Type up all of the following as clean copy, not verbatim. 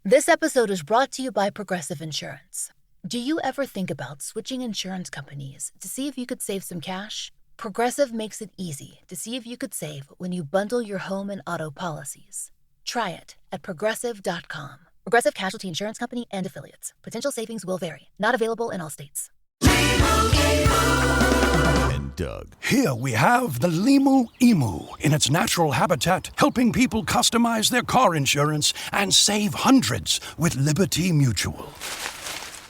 This episode is brought to you by Progressive Insurance. Do you ever think about switching insurance companies to see if you could save some cash? Progressive makes it easy to see if you could save when you bundle your home and auto policies. Try it at Progressive.com. Progressive Casualty Insurance Company and Affiliates. Potential savings will vary. Not available in all states. And Doug. Here we have the Limu Emu in its natural habitat, helping people customize their car insurance and save hundreds with Liberty Mutual.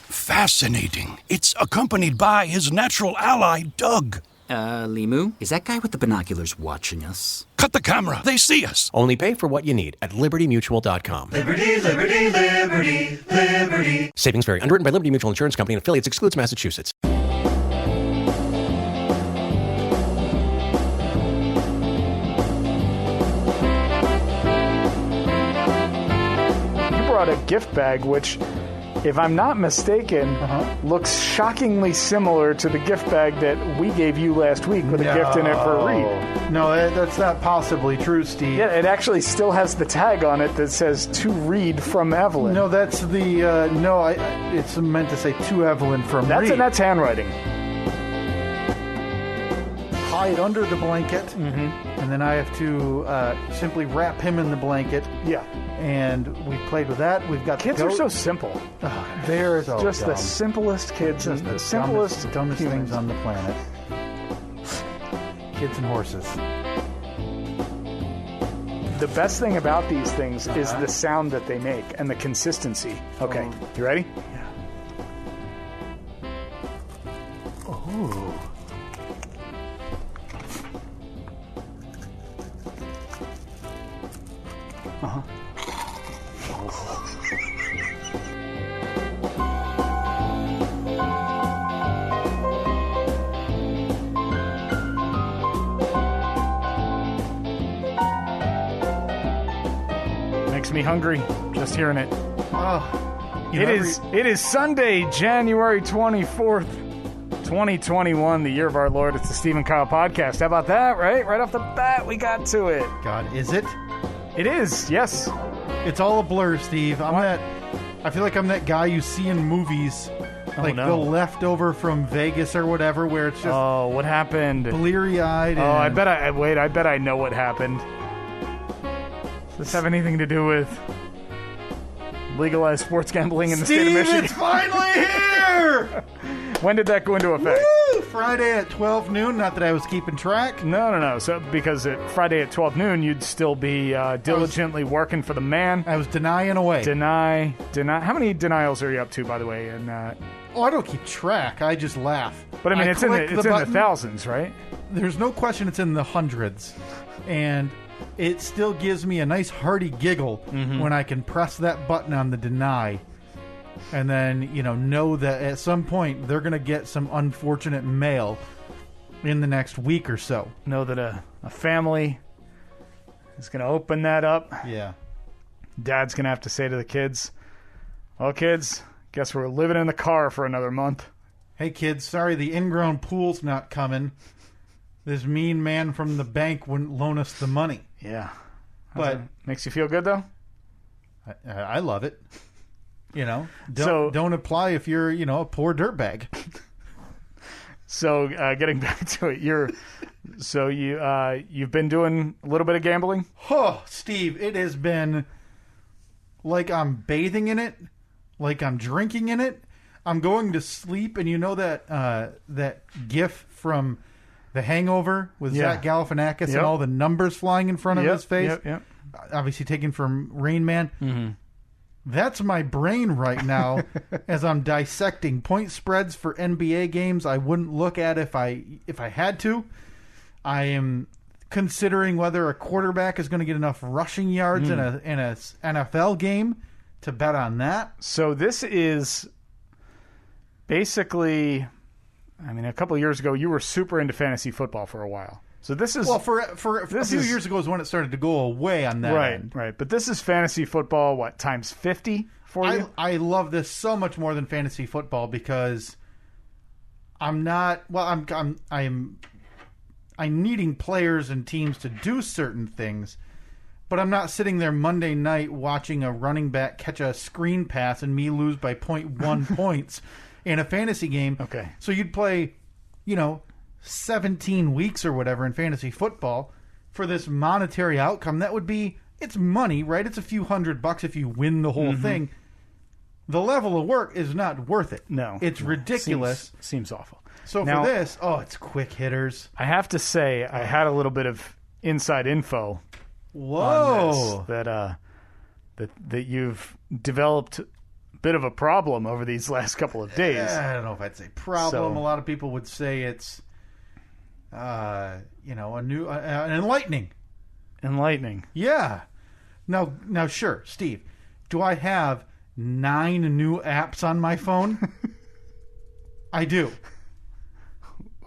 Fascinating. It's accompanied by his natural ally, Doug. Limu, is that guy with the binoculars watching us? Cut the camera. They see us. Only pay for what you need at libertymutual.com. Liberty, liberty, liberty, liberty. Savings vary. Underwritten by Liberty Mutual Insurance Company and affiliates. Excludes Massachusetts. A gift bag, which, if I'm not mistaken, looks shockingly similar to the gift bag that we gave you last week with a gift in it for Reed. No, that's not possibly true, Steve. Yeah, it actually still has the tag on it that says "To Reed from Evelyn." No, that's the it's meant to say "To Evelyn from Reed." That's handwriting. Hide under the blanket, and then I have to simply wrap him in the blanket. Yeah. And we played with that. We've got kids are so simple. They're so just dumb. The simplest kids, just the simplest, dumbest things on the planet. Kids and horses. The best thing about these things is the sound that they make and the consistency. Okay, you ready? Yeah. Ooh. Makes me hungry just hearing it. Oh, it is Sunday, January 24th, 2021, the year of our Lord. It's the Steve and Kyle podcast. How about that, right? Right off the bat, we got to it. God, is it? It is, yes. It's all a blur, Steve. I feel like I'm that guy you see in movies, the leftover from Vegas or whatever, where it's just what happened? Bleary-eyed. I bet I know what happened. Does this have anything to do with legalized sports gambling in the state of Michigan? It's finally here! When did that go into effect? Woo! Friday at 12 noon. Not that I was keeping track. No. So because Friday at 12 noon, you'd still be diligently working for the man. I was denying away. Deny. How many denials are you up to, by the way? And I don't keep track. I just laugh. But I mean, it's in the thousands, right? There's no question it's in the hundreds, and it still gives me a nice hearty giggle when I can press that button on the deny. And then, know that at some point they're going to get some unfortunate mail in the next week or so. Know that a family is going to open that up. Yeah. Dad's going to have to say to the kids, well, kids, guess we're living in the car for another month. Hey, kids, sorry the in-ground pool's not coming. This mean man from the bank wouldn't loan us the money. Yeah. But makes you feel good, though? I love it. Don't apply if you're, a poor dirtbag. So, getting back to it, you've been doing a little bit of gambling? Oh, Steve, it has been like I'm bathing in it, like I'm drinking in it. I'm going to sleep, and that GIF from The Hangover with Zach Galifianakis and all the numbers flying in front of his face. Yep. Obviously taken from Rain Man. Mm-hmm. That's my brain right now as I'm dissecting point spreads for NBA games I wouldn't look at if I had to. I am considering whether a quarterback is going to get enough rushing yards in a NFL game to bet on that. So this is basically, a couple of years ago, you were super into fantasy football for a while. So this is for a few years ago is when it started to go away on that end. Right. But this is fantasy football, times 50 for you? I love this so much more than fantasy football because I'm needing players and teams to do certain things, but I'm not sitting there Monday night watching a running back catch a screen pass and me lose by 0.1 points in a fantasy game. Okay. So you'd play, 17 weeks or whatever in fantasy football for this monetary outcome. That would be, it's money, right? It's a few $100 if you win the whole thing. The level of work is not worth it. No. It's ridiculous. Seems awful. So Now, for this, it's quick hitters. I have to say, I had a little bit of inside info Whoa. on this, that you've developed a bit of a problem over these last couple of days. I don't know if I'd say problem. So- A lot of people would say it's, a new, an enlightening. Enlightening. Yeah. Now, sure, Steve. Do I have 9 new apps on my phone? I do.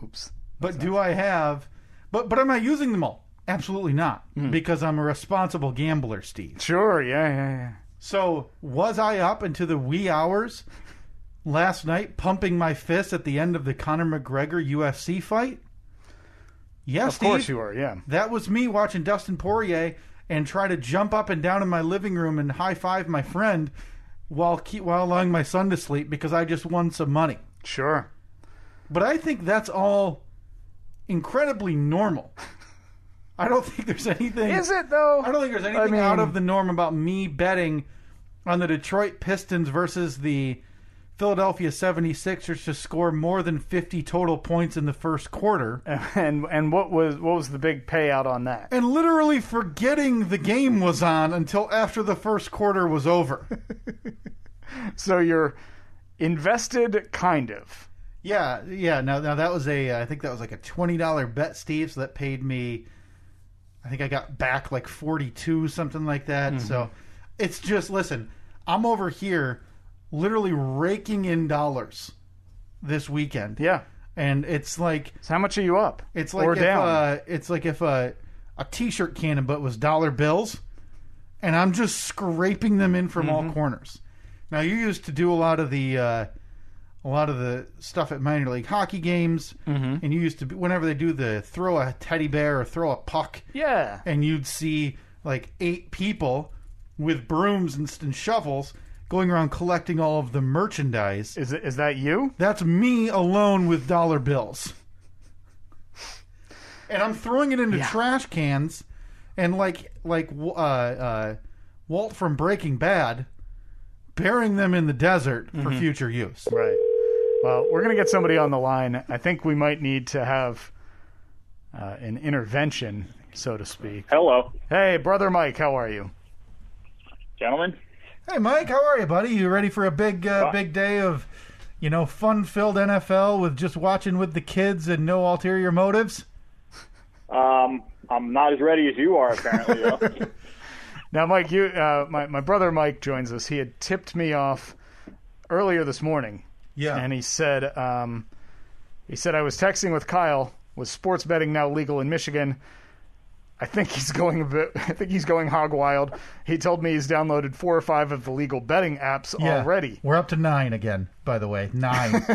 Oops. But do I have? But am I using them all? Absolutely not, because I'm a responsible gambler, Steve. Sure. Yeah. So was I up into the wee hours last night, pumping my fist at the end of the Conor McGregor UFC fight? Yes, Of course you were. Yeah. That was me watching Dustin Poirier and try to jump up and down in my living room and high five my friend while allowing my son to sleep because I just won some money. Sure. But I think that's all incredibly normal. I don't think there's anything. Is it though? I don't think there's anything out of the norm about me betting on the Detroit Pistons versus the Philadelphia 76ers to score more than 50 total points in the first quarter. And what was the big payout on that? And literally forgetting the game was on until after the first quarter was over. So you're invested, kind of. Yeah. Now that was I think that was like a $20 bet, Steve. So that paid me, I think I got back like 42, something like that. So it's just, listen, I'm over here literally raking in dollars this weekend. Yeah. And it's like, So how much are you up? it's like or if down? it's like if a t-shirt cannon but was dollar bills, and I'm just scraping them in from all corners. Now you used to do a lot of the stuff at minor league hockey games, and you used to whenever they do the throw a teddy bear or throw a puck, Yeah. and you'd see like 8 people with brooms and shovels going around collecting all of the merchandise. Is that you? That's me alone with dollar bills. And I'm throwing it into trash cans, and like Walt from Breaking Bad, burying them in the desert for future use. Right. Well, we're going to get somebody on the line. I think we might need to have an intervention, so to speak. Hello, Hey, Brother Mike, how are you? gentlemen. Hey, Mike, how are you, buddy? You ready for a big day of, fun-filled NFL with just watching with the kids and no ulterior motives? I'm not as ready as you are, apparently. Though. Now, Mike, my brother Mike joins us. He had tipped me off earlier this morning. Yeah. And he said I was texting with Kyle. Was sports betting now legal in Michigan? I think he's going hog wild. He told me he's downloaded 4 or 5 of the legal betting apps already. We're up to 9 again, by the way. 9.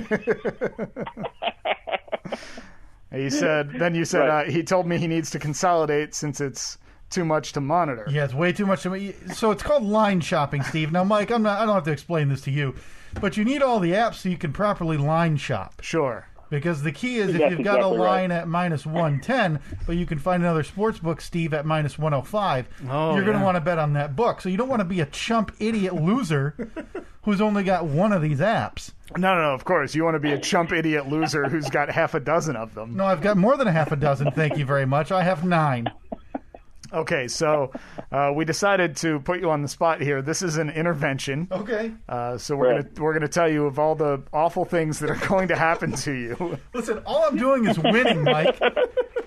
He said. Then you said Right. he told me he needs to consolidate since it's too much to monitor. Yeah, it's way too much to me. So it's called line shopping, Steve. Now, Mike, I don't have to explain this to you, but you need all the apps so you can properly line shop. Sure. Because the key is if That's you've got a exactly line at minus 110, but you can find another sports book, Steve, at minus 105, you're going to want to bet on that book. So you don't want to be a chump idiot loser who's only got one of these apps. No, of course. You want to be a chump idiot loser who's got half a dozen of them. No, I've got more than a half a dozen, thank you very much. I have 9. Okay, so we decided to put you on the spot here. This is an intervention. Okay. So we're gonna tell you of all the awful things that are going to happen to you. Listen, all I'm doing is winning, Mike.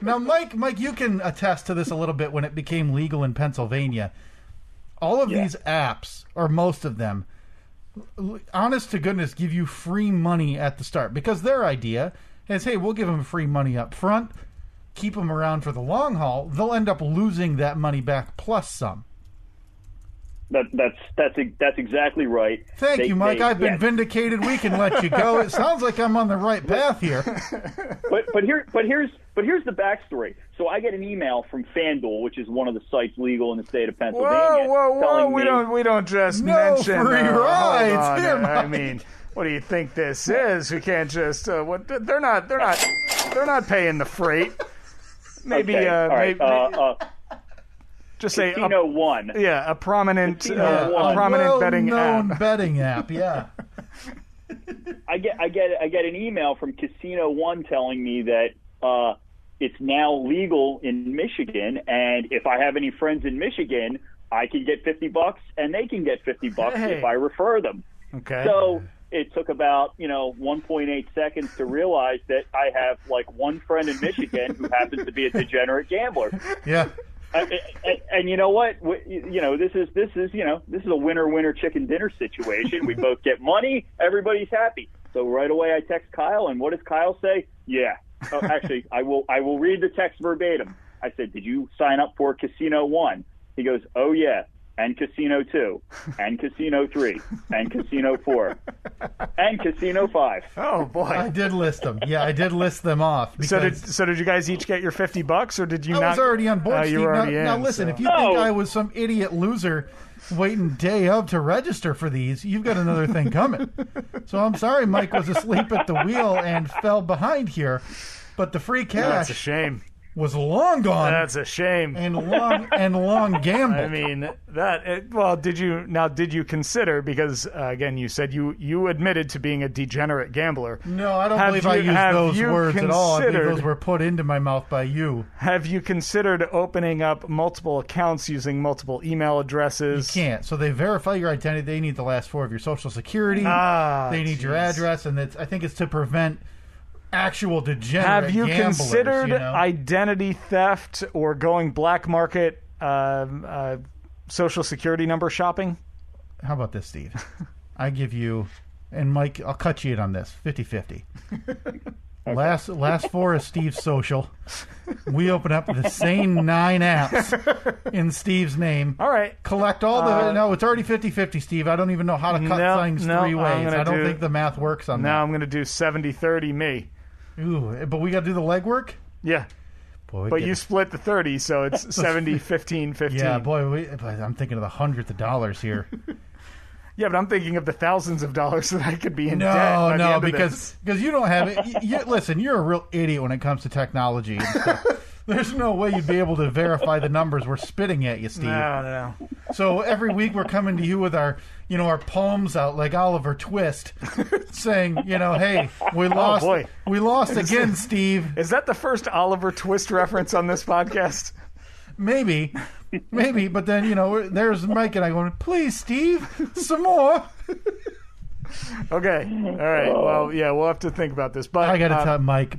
Now, Mike, you can attest to this a little bit when it became legal in Pennsylvania. All of these apps, or most of them, honest to goodness, give you free money at the start. Because their idea is, hey, we'll give them free money up front, keep them around for the long haul. They'll end up losing that money back plus some. That's exactly right. Thank you, Mike. I've been vindicated. We can let you go. It sounds like I'm on the right path here. But here's the backstory. So I get an email from FanDuel, which is one of the sites legal in the state of Pennsylvania. Whoa! We don't just mention free rides. Here, I mean, what do you think this is? We can't just what? They're not paying the freight. Maybe okay. just say Casino One. Yeah, a prominent betting app. Betting app. Yeah. I get an email from Casino One telling me that it's now legal in Michigan, and if I have any friends in Michigan, I can get $50, and they can get $50 if I refer them. Okay. So it took about 1.8 seconds to realize that I have like one friend in Michigan who happens to be a degenerate gambler. Yeah. And you know what? This is a winner chicken dinner situation. We both get money. Everybody's happy. So right away I text Kyle, and what does Kyle say? Yeah. Oh, actually, I will read the text verbatim. I said, "Did you sign up for Casino One?" He goes, "Oh yeah, and Casino 2, and Casino 3, and Casino 4, and Casino 5." Oh boy! I did list them. Yeah, I did list them off. So did you guys each get your $50, or did you not? I was already on board, Steve. You were already now in, listen, so. if you think I was some idiot loser waiting day of to register for these, you've got another thing coming. So I'm sorry Mike was asleep at the wheel and fell behind here, but the free cash That's a shame. was long gone. That's a shame. And long gambled. I mean, did you consider, because again you said you admitted to being a degenerate gambler. No, I don't believe I used those words at all. I think those were put into my mouth by you. Have you considered opening up multiple accounts using multiple email addresses? You can't. So they verify your identity. They need the last 4 of your social security. They need your address, and I think it's to prevent actual degenerate Have you gamblers, considered identity theft or going black market social security number shopping? How about this, Steve? I give you, and Mike, I'll cut you in on this, 50-50. Last 4 is Steve's social. We open up the same 9 apps in Steve's name. All right. Collect all the... no, it's already 50-50, Steve. I don't even know how to cut things 3 ways. I don't think the math works on that. Now I'm going to do 70-30 me. Ooh, but we got to do the legwork? Yeah. Boy, but you split the 30, so it's 70-15-15. Yeah, boy, I'm thinking of the hundreds of dollars here. Yeah, but I'm thinking of the thousands of dollars that I could be in debt. No, because you don't have it. Listen, you're a real idiot when it comes to technology and stuff. There's no way you'd be able to verify the numbers we're spitting at you, Steve. No. So every week we're coming to you with our palms out like Oliver Twist, saying, hey, we lost. Oh, boy. We lost again, Steve. Is that the first Oliver Twist reference on this podcast? Maybe, but then there's Mike and I going, please, Steve, some more. Okay, all right. Well, yeah, we'll have to think about this. But I got to tell Mike,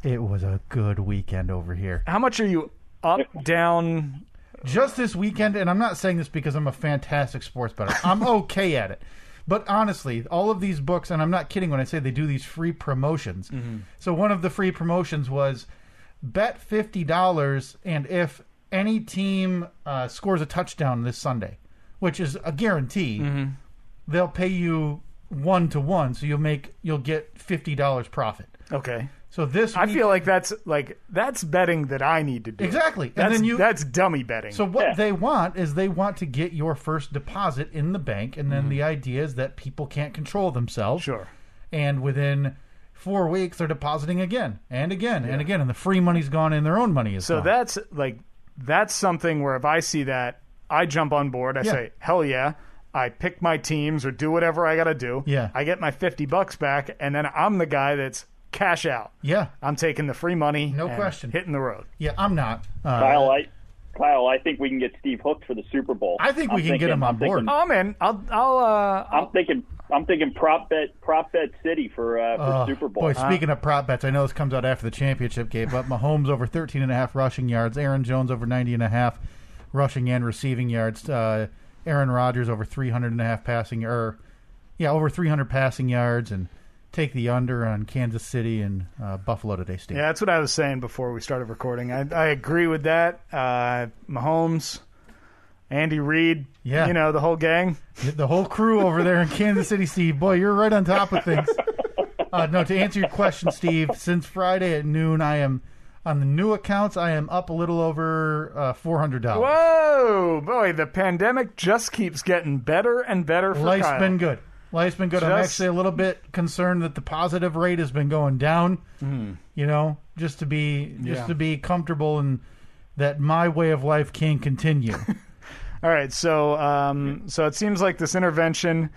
it was a good weekend over here. How much are you up, down? Just this weekend, and I'm not saying this because I'm a fantastic sports bettor. I'm okay at it. But honestly, all of these books, and I'm not kidding when I say they do these free promotions. Mm-hmm. So one of the free promotions was bet $50, and if any team scores a touchdown this Sunday, which is a guarantee, they'll pay you 1-to-1, so you'll get $50 profit. Okay. So this week, I feel like that's betting that I need to do. Exactly. And then that's dummy betting. So what they want is they want to get your first deposit in the bank, and then the idea is that people can't control themselves. Sure. And within 4 weeks they're depositing again and again and again, and the free money's gone and their own money is gone. So that's something where if I see that, I jump on board. I say, hell yeah. I pick my teams or do whatever I got to do. Yeah. I get my $50 back, and then I'm the guy that's cash out. Yeah. I'm taking the free money. No question. Hitting the road. Yeah, I'm not. Kyle, I think we can get Steve hooked for the Super Bowl. I think we can get him on board. Oh man, I'm thinking prop bet city for Super Bowl. Boy, speaking of prop bets, I know this comes out after the championship game, but Mahomes over 13.5 rushing yards, Aaron Jones over 90.5 rushing and receiving yards, Aaron Rodgers over 300.5 passing, over 300 passing yards, and take the under on Kansas City and Buffalo today, Steve. Yeah, that's what I was saying before we started recording. I agree with that. Mahomes Andy Reid, Yeah. you know, the whole gang. The whole crew over there in Kansas City, Steve. Boy, you're right on top of things. No, to answer your question, Steve, since Friday at noon, I am on the new accounts. I am up a little over $400. Whoa, boy, the pandemic just keeps getting better and better for Life's Kyle. been good. Life's been good. I'm actually a little bit concerned that the positive rate has been going down. You know, just to be comfortable and that my way of life can continue. All right, so so it seems like this intervention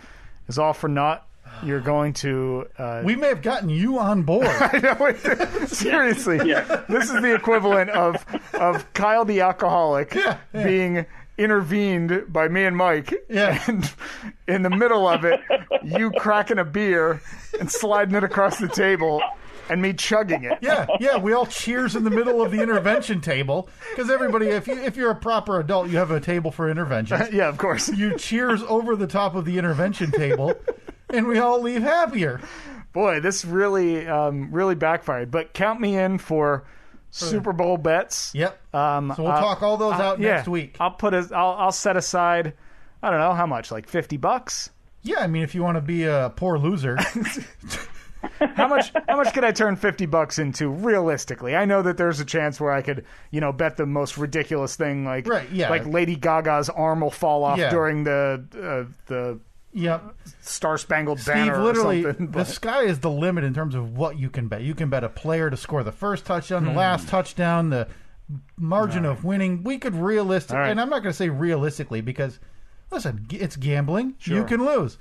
is all for naught. You're going to... we may have gotten you on board. I know. Seriously. This is the equivalent of Kyle the alcoholic being intervened by me and Mike. Yeah. And in the middle of it, you cracking a beer and sliding it across the table and me chugging it. Yeah, we all cheers in the middle of the intervention table because everybody, if you're a proper adult, you have a table for interventions. Yeah, of course. You cheers over the top of the intervention table, and we all leave happier. Boy, this really, really backfired. But count me in for Super Bowl bets. Yep. So we'll talk all those out next week. I'll set aside, I don't know how much, like $50. Yeah, I mean, if you want to be a poor loser. How much could I turn $50 into realistically? I know that there's a chance where I could, bet the most ridiculous thing, like like Lady Gaga's arm will fall off during the Star Spangled Banner. Steve, literally, or something. the sky is the limit in terms of what you can bet. You can bet a player to score the first touchdown, the last touchdown, the margin of winning. We could realistically, and I'm not going to say realistically because, listen, it's gambling. Sure. You can lose.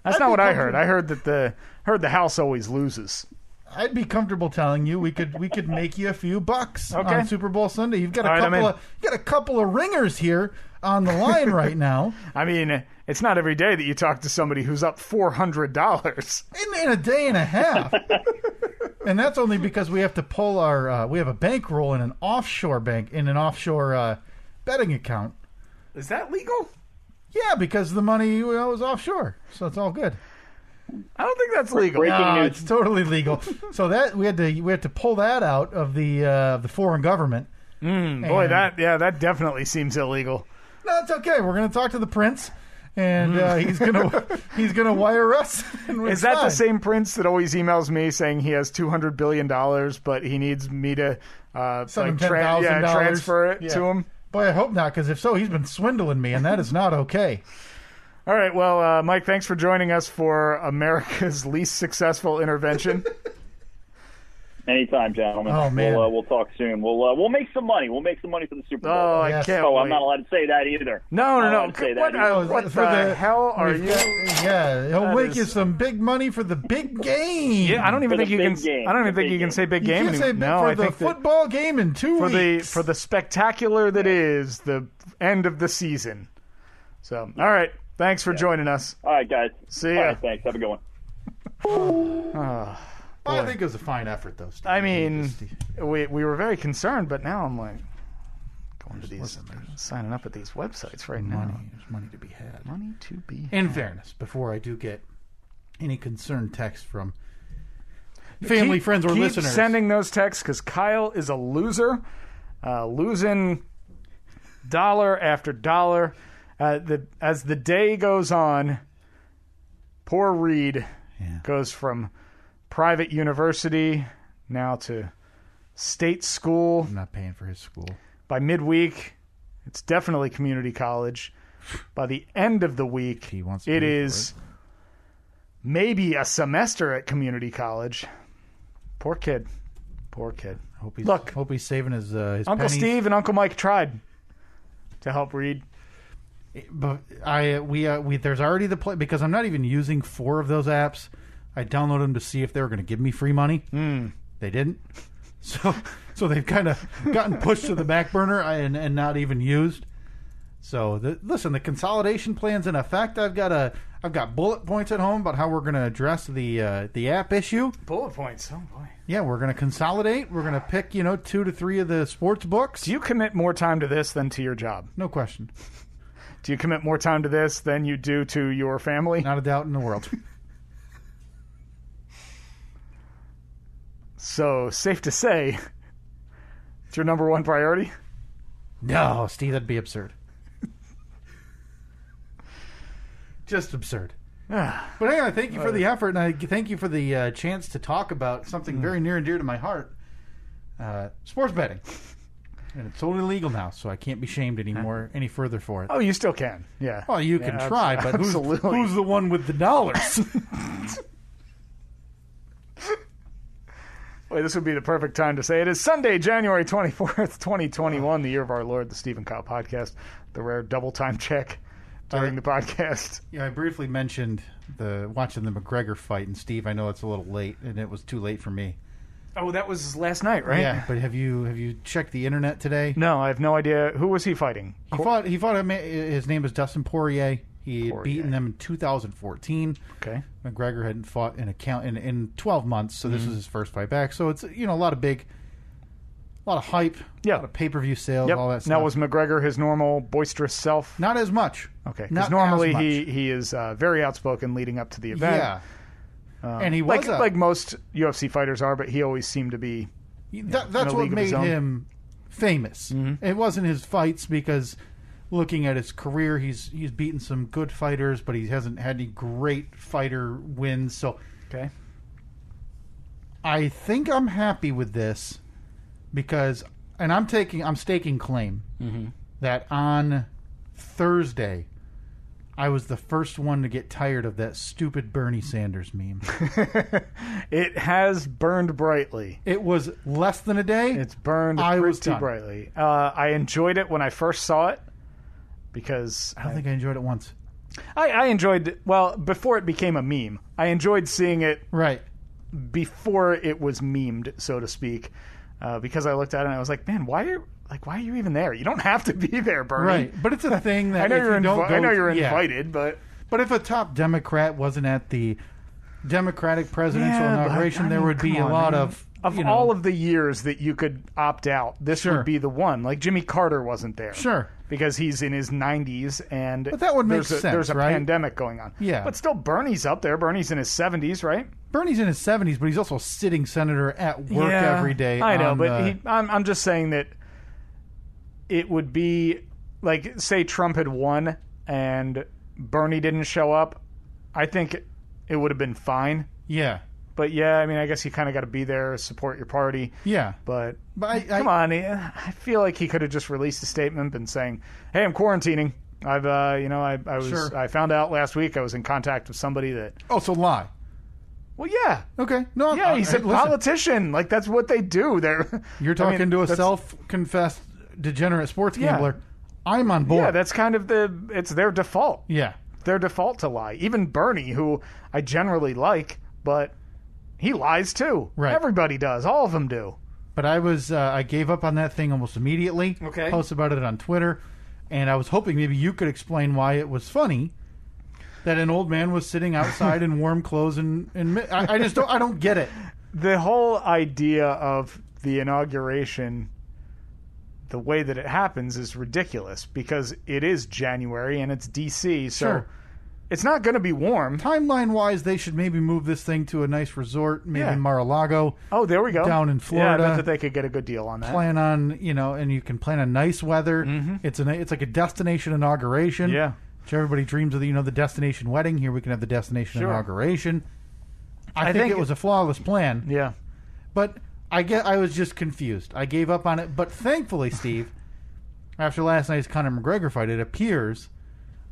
That's not what I heard. I heard that the house always loses. I'd be comfortable telling you we could make you a few bucks on Super Bowl Sunday. You've got a couple of ringers here on the line right now. I mean, it's not every day that you talk to somebody who's up $400 in a day and a half. And that's only because we have to pull our we have a bankroll in an offshore bank in an offshore betting account. Is that legal? Yeah, because the money was offshore, so it's all good. I don't think that's legal. No, it's totally legal. So that we had to pull that out of the foreign government. Boy, that definitely seems illegal. No, it's okay. We're going to talk to the prince, and he's gonna wire us. Is that the same prince that always emails me saying he has $200 billion, but he needs me to transfer it to him? Boy, I hope not, because if so, he's been swindling me, and that is not okay. All right, well, Mike, thanks for joining us for America's least successful intervention. Anytime, gentlemen. Oh, man. We'll talk soon. We'll make some money. We'll make some money for the Super Bowl. Oh, I can't I'm wait. not allowed to say that either. No. What the hell are you? Yeah, he'll make you some big money for the big game. Yeah, I don't even think you can. Game. I don't even think you can say big game. You can't say for the football game in 2 weeks. For the spectacular that is the end of the season. So, all right. Thanks for joining us. All right, guys. See ya. All right, thanks. Have a good one. I think it was a fine effort, though, Steve. I mean, we were very concerned, but now I'm like going to these, signing up at these websites right now. There's money to be had. Money to be had. In fairness, before I do get any concerned text from family, friends, or listeners. Keep sending those texts because Kyle is a loser, losing dollar after dollar. As the day goes on, poor Reed goes from private university now to state school. I'm not paying for his school. By midweek, it's definitely community college. By the end of the week, it is maybe a semester at community college. Poor kid. Hope he's saving his Uncle pennies. Steve and Uncle Mike tried to help Reed. But there's already the play because I'm not even using 4 of those apps. I downloaded them to see if they were going to give me free money. They didn't. So they've kind of gotten pushed to the back burner and not even used. So listen, the consolidation plan's in effect. I've got bullet points at home about how we're going to address the app issue. Bullet points. Oh boy. Yeah, we're going to consolidate. We're going to pick 2 to 3 of the sports books. Do you commit more time to this than to your job? No question. Do you commit more time to this than you do to your family? Not a doubt in the world. So, safe to say, it's your number one priority? No, Steve, that'd be absurd. Just absurd. But anyway, thank you for the effort, and I thank you for the chance to talk about something very near and dear to my heart, sports betting. And it's totally legal now, so I can't be shamed any further for it. Oh, you still can. Yeah. Well, you can try, but who's the one with the dollars? Boy, this would be the perfect time to say it is Sunday, January 24th, 2021, the year of our Lord, the Stephen Kyle podcast, the rare double time check during the podcast. Yeah, I briefly mentioned watching the McGregor fight, and Steve, I know it's a little late, and it was too late for me. Oh, that was last night, right? Yeah, but have you checked the internet today? No, I have no idea. Who was he fighting? He fought his name is Dustin Poirier. He had beaten them in 2014. Okay. McGregor hadn't fought in 12 months, so this was his first fight back. So it's a lot of hype, a lot of pay-per-view sales, all that stuff. Now, was McGregor his normal boisterous self? Not as much. Okay, because normally he is very outspoken leading up to the event. Yeah. And he was like most UFC fighters are, but he always seemed to be. That's what made him famous. Mm-hmm. It wasn't his fights, because looking at his career, he's beaten some good fighters, but he hasn't had any great fighter wins. So, okay, I think I'm happy with this because, and I'm staking claim that on Thursday, I was the first one to get tired of that stupid Bernie Sanders meme. It has burned brightly. It was less than a day. It's burned pretty brightly. I enjoyed it when I first saw it because I don't think I enjoyed it once. I enjoyed, well, before it became a meme. I enjoyed seeing it before it was memed, so to speak, because I looked at it and I was like, man, why are you even there? You don't have to be there, Bernie. Right, but it's a thing that I know you're invited, but if a top Democrat wasn't at the Democratic presidential inauguration, there would be a lot of all of the years that you could opt out. This would be the one. Like Jimmy Carter wasn't there, because he's in his 90s, and but that would make sense. There's a right? pandemic going on. Yeah, but still, Bernie's up there. Bernie's in his 70s, right? Bernie's in his 70s, but he's also a sitting senator at work every day. I know, but I'm just saying that. It would be like, say Trump had won and Bernie didn't show up. I think it would have been fine. Yeah. But I mean, I guess you kind of got to be there, support your party. Yeah. But come on, I feel like he could have just released a statement and saying, "Hey, I'm quarantining. I've I found out last week I was in contact with somebody that." Oh, so lie. Well, yeah. Okay. No. Yeah, he's a politician. Like, that's what they do. You're talking to a self-confessed degenerate sports gambler. I'm on board. Yeah, that's kind of it's their default. Yeah. Their default to lie. Even Bernie, who I generally like, but he lies too. Right. Everybody does. All of them do. But I gave up on that thing almost immediately. Okay. Posted about it on Twitter, and I was hoping maybe you could explain why it was funny that an old man was sitting outside in warm clothes and I just don't get it. The whole idea of the inauguration, the way that it happens, is ridiculous because it is January and it's DC, so it's not going to be warm. Timeline-wise, they should maybe move this thing to a nice resort, maybe Mar-a-Lago. Oh, there we go. Down in Florida. Yeah, I bet that they could get a good deal on that. Plan on, and you can plan on nice weather. Mm-hmm. It's like a destination inauguration. Yeah. Which everybody dreams of, the destination wedding. Here we can have the destination inauguration. I think it was a flawless plan. Yeah. But I was just confused. I gave up on it. But thankfully, Steve, after last night's Conor McGregor fight, it appears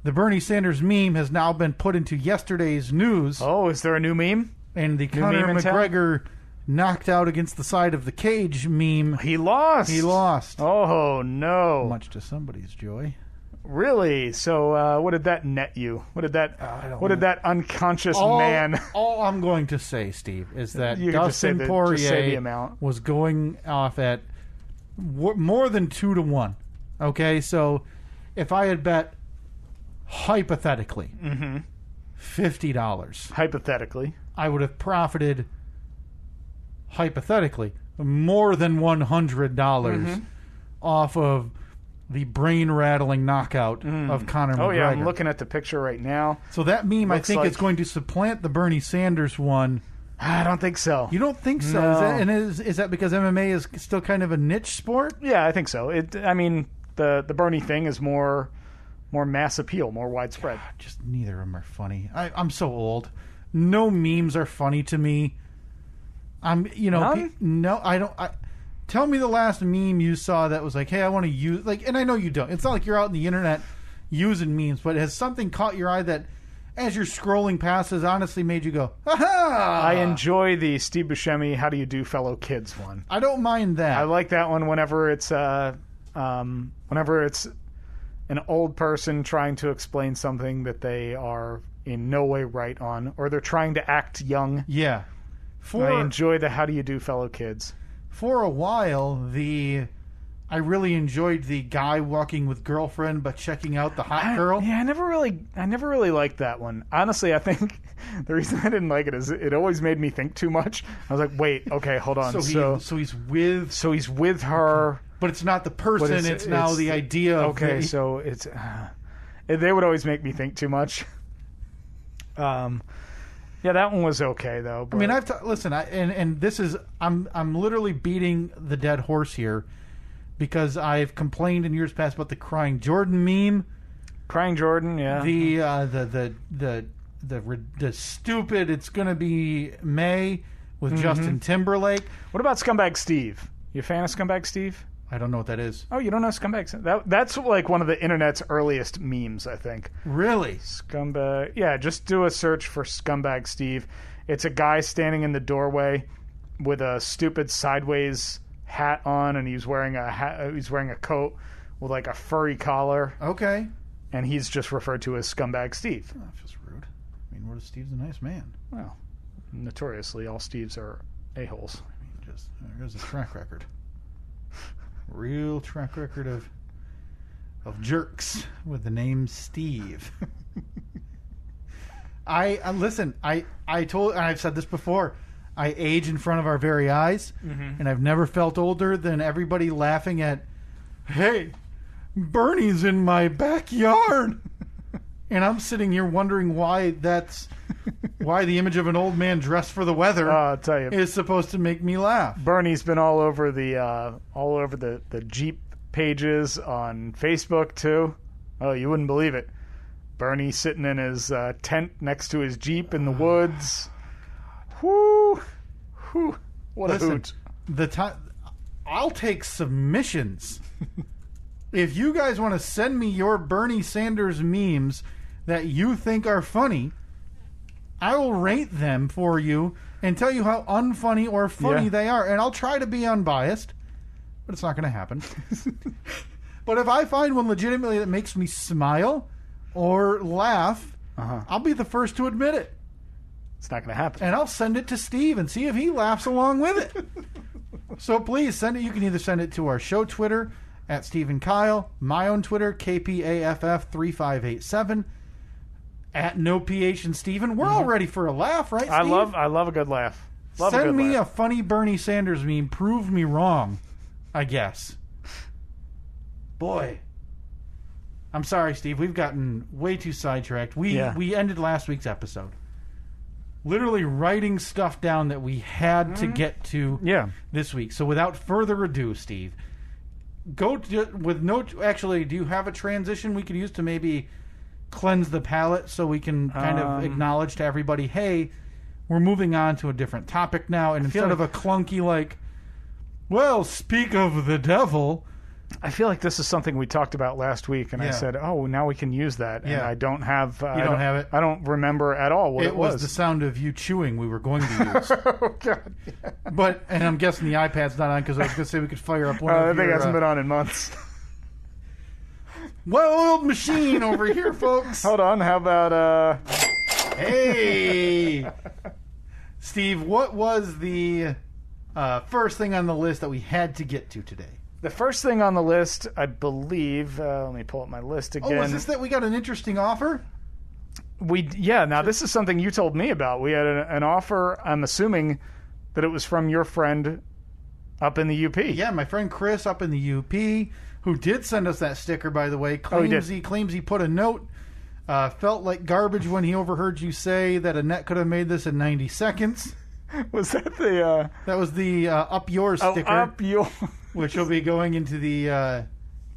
the Bernie Sanders meme has now been put into yesterday's news. Oh, is there a new meme? And the Conor McGregor knocked out against the side of the cage meme. He lost. Oh, no. Much to somebody's joy. Really? So what did that net you? What did that unconscious man... All I'm going to say, Steve, is that you Dustin Poirier was going off at more than 2-1. Okay, so if I had bet hypothetically $50... Hypothetically. I would have profited hypothetically more than $100 off of the brain-rattling knockout of Conor McGregor. Oh, yeah, I'm looking at the picture right now. So that meme, I think, is going to supplant the Bernie Sanders one. I don't think so. You don't think so? No. Is that because MMA is still kind of a niche sport? Yeah, I think so. I mean, the Bernie thing is more more mass appeal, more widespread. God, just neither of them are funny. I'm so old. No memes are funny to me. None? No, I don't. Tell me the last meme you saw that was like, hey, I want to use, like, and I know you don't. It's not like you're out in the internet using memes, but has something caught your eye that, as you're scrolling past, has honestly made you go, ha-ha! I enjoy the Steve Buscemi "How do you do, fellow kids" one. I don't mind that. I like that one whenever it's an old person trying to explain something that they are in no way right on, or they're trying to act young. Yeah. I enjoy the "How do you do, fellow kids." For a while, I really enjoyed the guy walking with girlfriend but checking out the hot girl. Yeah, I never really liked that one. Honestly, I think the reason I didn't like it is it always made me think too much. I was like, wait, okay, hold on. So he's with her, but it's not the person. It's now the idea. Of okay, so it's they would always make me think too much. Yeah, that one was okay though. But... I mean, listen, and this is I'm literally beating the dead horse here, because I've complained in years past about the Crying Jordan meme. Crying Jordan, yeah. The stupid "it's gonna be May" with Justin Timberlake. What about Scumbag Steve? You a fan of Scumbag Steve? I don't know what that is. Oh, you don't know Scumbag? That's like one of the internet's earliest memes, I think. Really? Scumbag. Yeah, just do a search for Scumbag Steve. It's a guy standing in the doorway with a stupid sideways hat on, and he's wearing a hat. He's wearing a coat with like a furry collar. Okay. And he's just referred to as Scumbag Steve. Oh, that's just rude. I mean, what if Steve's a nice man? Well, notoriously, all Steves are a-holes. I mean, there's a track record. Real track record of jerks with the name Steve. Listen. I've said this before. I age in front of our very eyes, and I've never felt older than everybody laughing at, "Hey, Bernie's in my backyard," and I'm sitting here wondering why the image of an old man dressed for the weather I'll tell you, is supposed to make me laugh. Bernie's been all over the Jeep pages on Facebook too. Oh, you wouldn't believe it. Bernie sitting in his tent next to his Jeep in the woods. Whoo! What a hoot! I'll take submissions. If you guys want to send me your Bernie Sanders memes that you think are funny, I will rate them for you and tell you how unfunny or funny they are. And I'll try to be unbiased, but it's not going to happen. But if I find one legitimately that makes me smile or laugh, I'll be the first to admit it. It's not going to happen. And I'll send it to Steve and see if he laughs along with it. So please send it. You can either send it to our show Twitter at Steve and Kyle, my own Twitter, KPAFF3587, at No PH and Steven. We're all ready for a laugh, right, Steve? I love a good laugh. Send me a funny Bernie Sanders meme. Prove me wrong, I guess. Boy. I'm sorry, Steve. We've gotten way too sidetracked. We ended last week's episode literally writing stuff down that we had to get to this week. So without further ado, Steve, actually, do you have a transition we could use to maybe cleanse the palate so we can kind of acknowledge to everybody, hey, we're moving on to a different topic now, and instead of a clunky well, speak of the devil. I feel like this is something we talked about last week, and I said, "Oh, now we can use that." And I don't have. You don't have it. I don't remember at all what it was. It was the sound of you chewing. We were going to use. Oh God! Yeah. And I'm guessing the iPad's not on because I was going to say we could fire up one. I think it hasn't been on in months. Well-oiled machine over here, folks. Hold on. How about? Hey, Steve. What was the first thing on the list that we had to get to today? The first thing on the list, I believe. Let me pull up my list again. Oh, is this that we got an interesting offer? Now this is something you told me about. We had an offer. I'm assuming that it was from your friend up in the UP. Yeah, my friend Chris up in the UP, who did send us that sticker, by the way. Claims he put a note. Felt like garbage when he overheard you say that Annette could have made this in 90 seconds. Was that the? That was the Up Yours sticker. Up Yours. Which will be going into the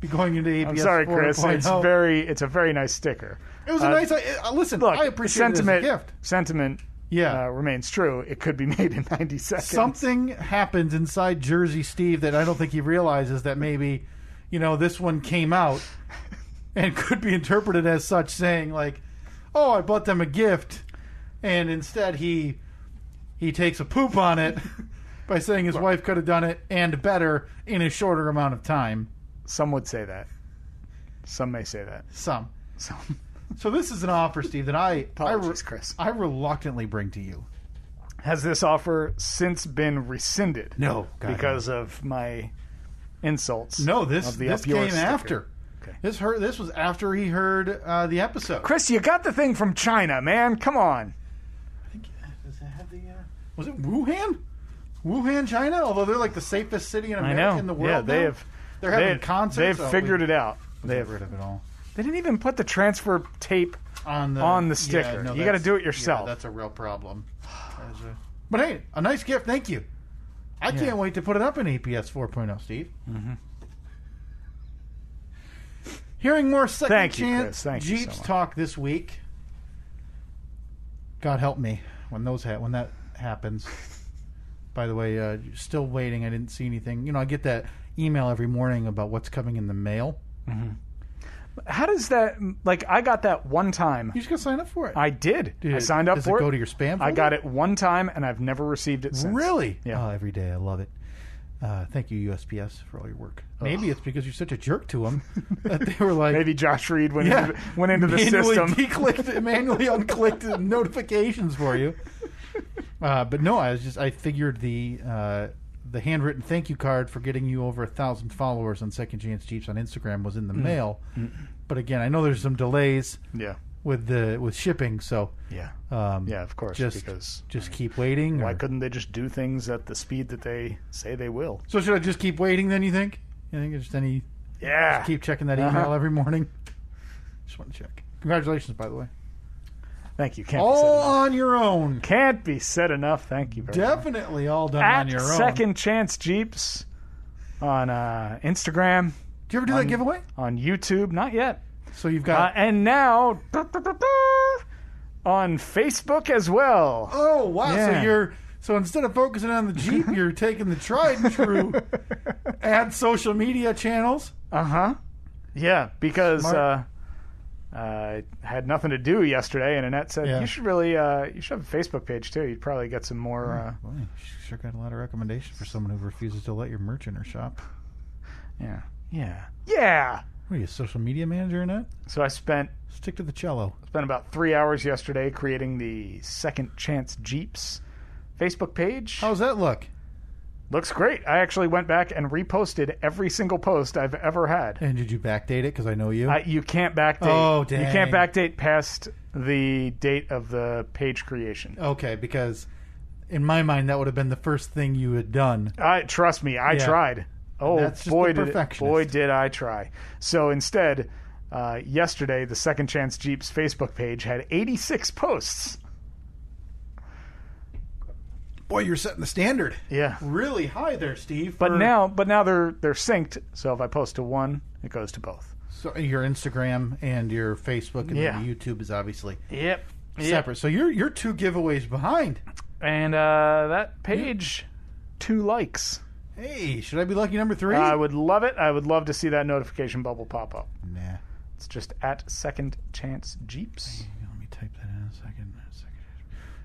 be going into ABS. I'm sorry, Chris. 4.0. It's a very nice sticker. It was a nice. Listen, Look, I appreciate it as a gift. Sentiment remains true. It could be made in 90 seconds. Something happens inside Jersey Steve that I don't think he realizes that maybe, this one came out and could be interpreted as such, saying like, "Oh, I bought them a gift," and instead he takes a poop on it by saying his wife could have done it and better in a shorter amount of time. Some would say that. Some may say that. Some. So this is an offer, Steve, that Apologies, Chris. I reluctantly bring to you. Has this offer since been rescinded? No, because of my insults. No, this of the came sticker. after. Okay. This was after he heard the episode. Chris, you got the thing from China, man. Come on. I think does it have the? Was it Wuhan? Wuhan, China. Although they're like the safest city in America in the world. Yeah, they're having concerts. They've figured it out. They have rid of it all. They didn't even put the transfer tape on the sticker. Yeah, no, you got to do it yourself. Yeah, that's a real problem. But hey, a nice gift. Thank you. I can't wait to put it up in APS 4.0, Steve. Mm-hmm. Hearing more second chance Jeeps talk this week. God help me when that happens. By the way, still waiting. I didn't see anything. I get that email every morning about what's coming in the mail. Mm-hmm. How does that, I got that one time. You just got to sign up for it. I did. I signed up for it. Does it go to your spam folder? I got it one time, and I've never received it since. Really? Yeah. Oh, every day. I love it. Thank you, USPS, for all your work. Maybe it's because you're such a jerk to them that they were like... Maybe Josh Reed went into the system. Manually unclicked notifications for you. But no, I figured the handwritten thank you card for getting you over 1,000 followers on Second Chance Jeeps on Instagram was in the mail. But again, I know there's some delays with shipping, so of course, just keep waiting. Why couldn't they just do things at the speed that they say they will? So should I just keep waiting then, you think? Just keep checking that email every morning? Just want to check. Congratulations, by the way. Thank you. All on your own. Can't be said enough. Thank you very much. Definitely all done on your own. Second Chance Jeeps on Instagram. Do you ever do that giveaway? On YouTube? Not yet. So you've got... and now on Facebook as well. Oh, wow. Yeah. So instead of focusing on the Jeep, you're taking the tried and true add social media channels. Uh-huh. Yeah, because... I had nothing to do yesterday, and Annette said, you should have a Facebook page, too. You'd probably get some more... Boy, you sure got a lot of recommendations for someone who refuses to let your merch in her shop. Yeah. What are you, a social media manager, Annette? So I Stick to the cello. Spent about 3 hours yesterday creating the Second Chance Jeeps Facebook page. How's that look? Looks great. I actually went back and reposted every single post I've ever had. And did you backdate it? Because I know you. You can't backdate. Oh, dang. You can't backdate past the date of the page creation. Okay, because in my mind, that would have been the first thing you had done. Trust me, I tried. Oh, boy, did I try. So instead, yesterday, the Second Chance Jeeps Facebook page had 86 posts. Boy, you're setting the standard. Yeah. Really high there, Steve. But now they're synced. So if I post to one, it goes to both. So your Instagram and your Facebook and your YouTube is obviously Yep. separate. So you're 2 giveaways behind. And that page, 2 likes. Hey, should I be lucky number 3? I would love it. I would love to see that notification bubble pop up. Nah. It's just at Second Chance Jeeps. Let me type that in a second.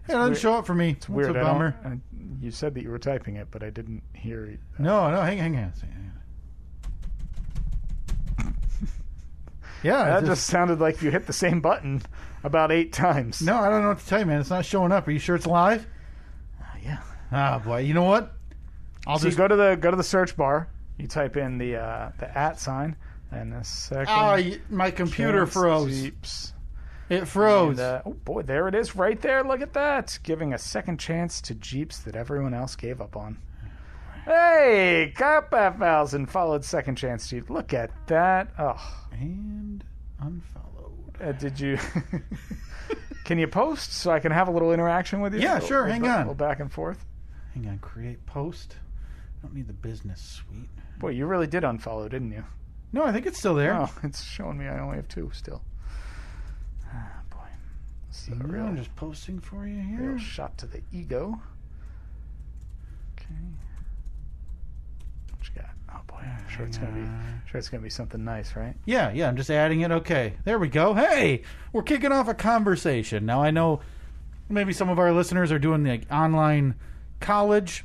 It doesn't show up for me. It's weird. A bummer. You said that you were typing it, but I didn't hear it. No, hang on. Yeah. That just sounded like you hit the same button about 8 times. No, I don't know what to tell you, man. It's not showing up. Are you sure it's live? Yeah. Ah, boy. You know what? You go to the search bar. You type in the @ sign, and the Second. My computer froze. Jeeps. It froze. And, oh boy, there it is right there. Look at that. Giving a second chance to Jeeps that everyone else gave up on. Hey, Cop 1000 followed Second Chance Jeep. Look at that. Oh. And unfollowed. Did you... Can you post so I can have a little interaction with you? Yeah, sure. Hang on. A little back and forth. Hang on. Create post. I don't need the business suite. Boy, you really did unfollow, didn't you? No, I think it's still there. Oh, it's showing me I only have 2 still. Ah, boy. This is a real, I'm just posting for you here. real shot to the ego. Okay. What you got? Oh boy, I'm sure it's gonna be something nice, right? Yeah, I'm just adding it. Okay, there we go. Hey, we're kicking off a conversation. Now, I know maybe some of our listeners are doing the online college,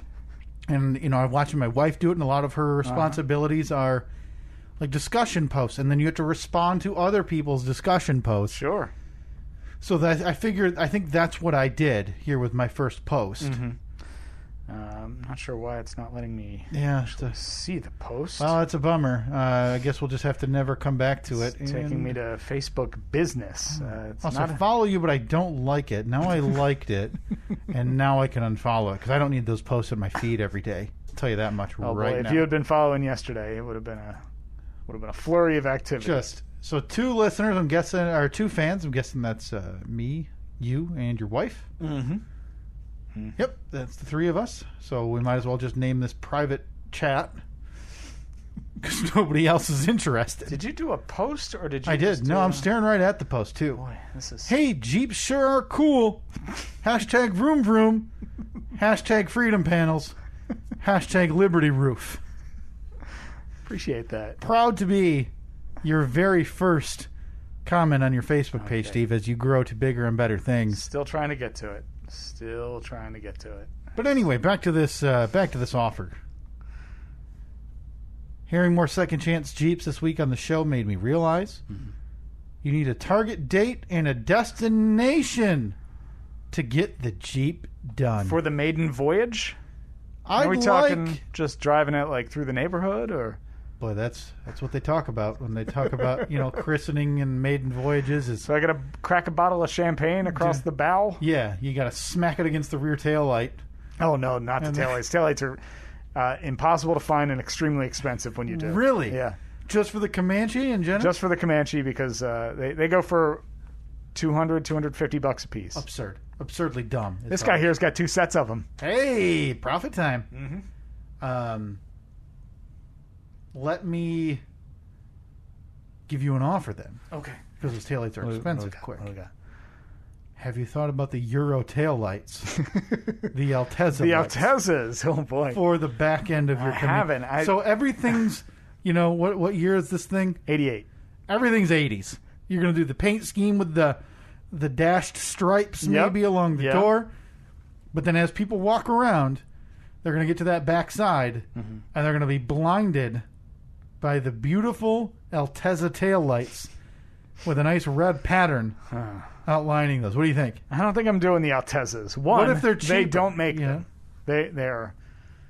and, I'm watching my wife do it, and a lot of her responsibilities are like discussion posts, and then you have to respond to other people's discussion posts. Sure. So that I think that's what I did here with my first post. Mm-hmm. I'm not sure why it's not letting me see the post. Well, it's a bummer. I guess we'll just have to never come back to it. It's taking me to Facebook Business. I follow you, but I don't like it. Now I liked it, and now I can unfollow it because I don't need those posts in my feed every day. I'll tell you that much now. If you had been following yesterday, it would have been a flurry of activity. So 2 listeners, I'm guessing, or 2 fans. I'm guessing that's me, you, and your wife. Mm-hmm. Yep, that's the 3 of us. So we might as well just name this private chat because nobody else is interested. Did you do a post or did you? I did. No, I'm staring right at the post too. Boy, this is. Hey, Jeeps sure are cool. Hashtag vroom vroom. Hashtag freedom panels. Hashtag Liberty roof. Appreciate that. Proud to be your very first comment on your Facebook page, Steve, as you grow to bigger and better things. Still trying to get to it. But anyway, back to this offer. Hearing more second chance Jeeps this week on the show made me realize you need a target date and a destination to get the Jeep done. For the maiden voyage? Are we talking just driving it like through the neighborhood, or? Boy, that's what they talk about when they talk about christening and maiden voyages. So I got to crack a bottle of champagne across the bow? Yeah, you got to smack it against the rear tail light. Oh no, not the taillights. Taillights are impossible to find and extremely expensive when you do. Really? Yeah. Just for the Comanche in general? Just for the Comanche because they go for $250 a piece. Absurdly dumb. This guy here's got 2 sets of them. Hey, profit time. Mm-hmm. Let me give you an offer then. Okay. Because those taillights are expensive. Quick. What do we got? Have you thought about the Euro taillights? The Altezza The lights Altezzas. Oh, boy. for the back end of your haven't. So everything's, what year is this thing? 88. Everything's 80s. You're going to do the paint scheme with the dashed stripes maybe along the door. But then as people walk around, they're going to get to that back side, and they're going to be blinded by the beautiful Altezza taillights with a nice red pattern outlining those. What do you think? I don't think I'm doing the Altezzas. One, what if they're cheaper? They don't make them. They're...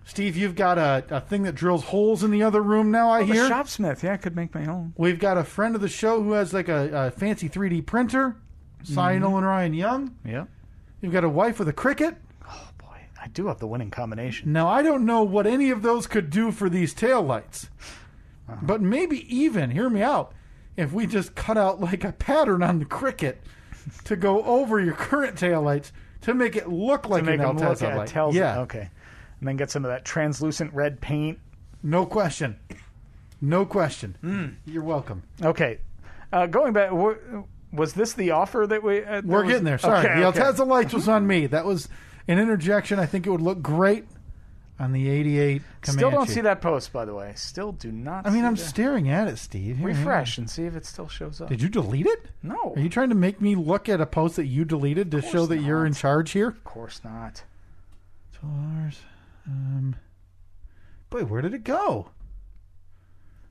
Steve, you've got a thing that drills holes in the other room now, I hear? The shopsmith. Yeah, I could make my own. We've got a friend of the show who has like a fancy 3D printer, Lionel and Ryan Young. Yeah. You've got a wife with a Cricut. Oh, boy. I do have the winning combination. Now, I don't know what any of those could do for these taillights. But maybe even, hear me out, if we just cut out like a pattern on the Cricut to go over your current taillights to make it look like an Altezza light. Yeah. Okay. And then get some of that translucent red paint. No question. You're welcome. Okay. Going back, was this the offer that we... We're getting there. Sorry. The Altezza lights was on me. That was an interjection. I think it would look great on the 88 Comanche. Still don't see that post, by the way. Still do not I'm staring at it, Steve. Refresh and see if it still shows up. Did you delete it? No. Are you trying to make me look at a post that you deleted to show that you're in charge here? Of course not. $12. Boy, where did it go?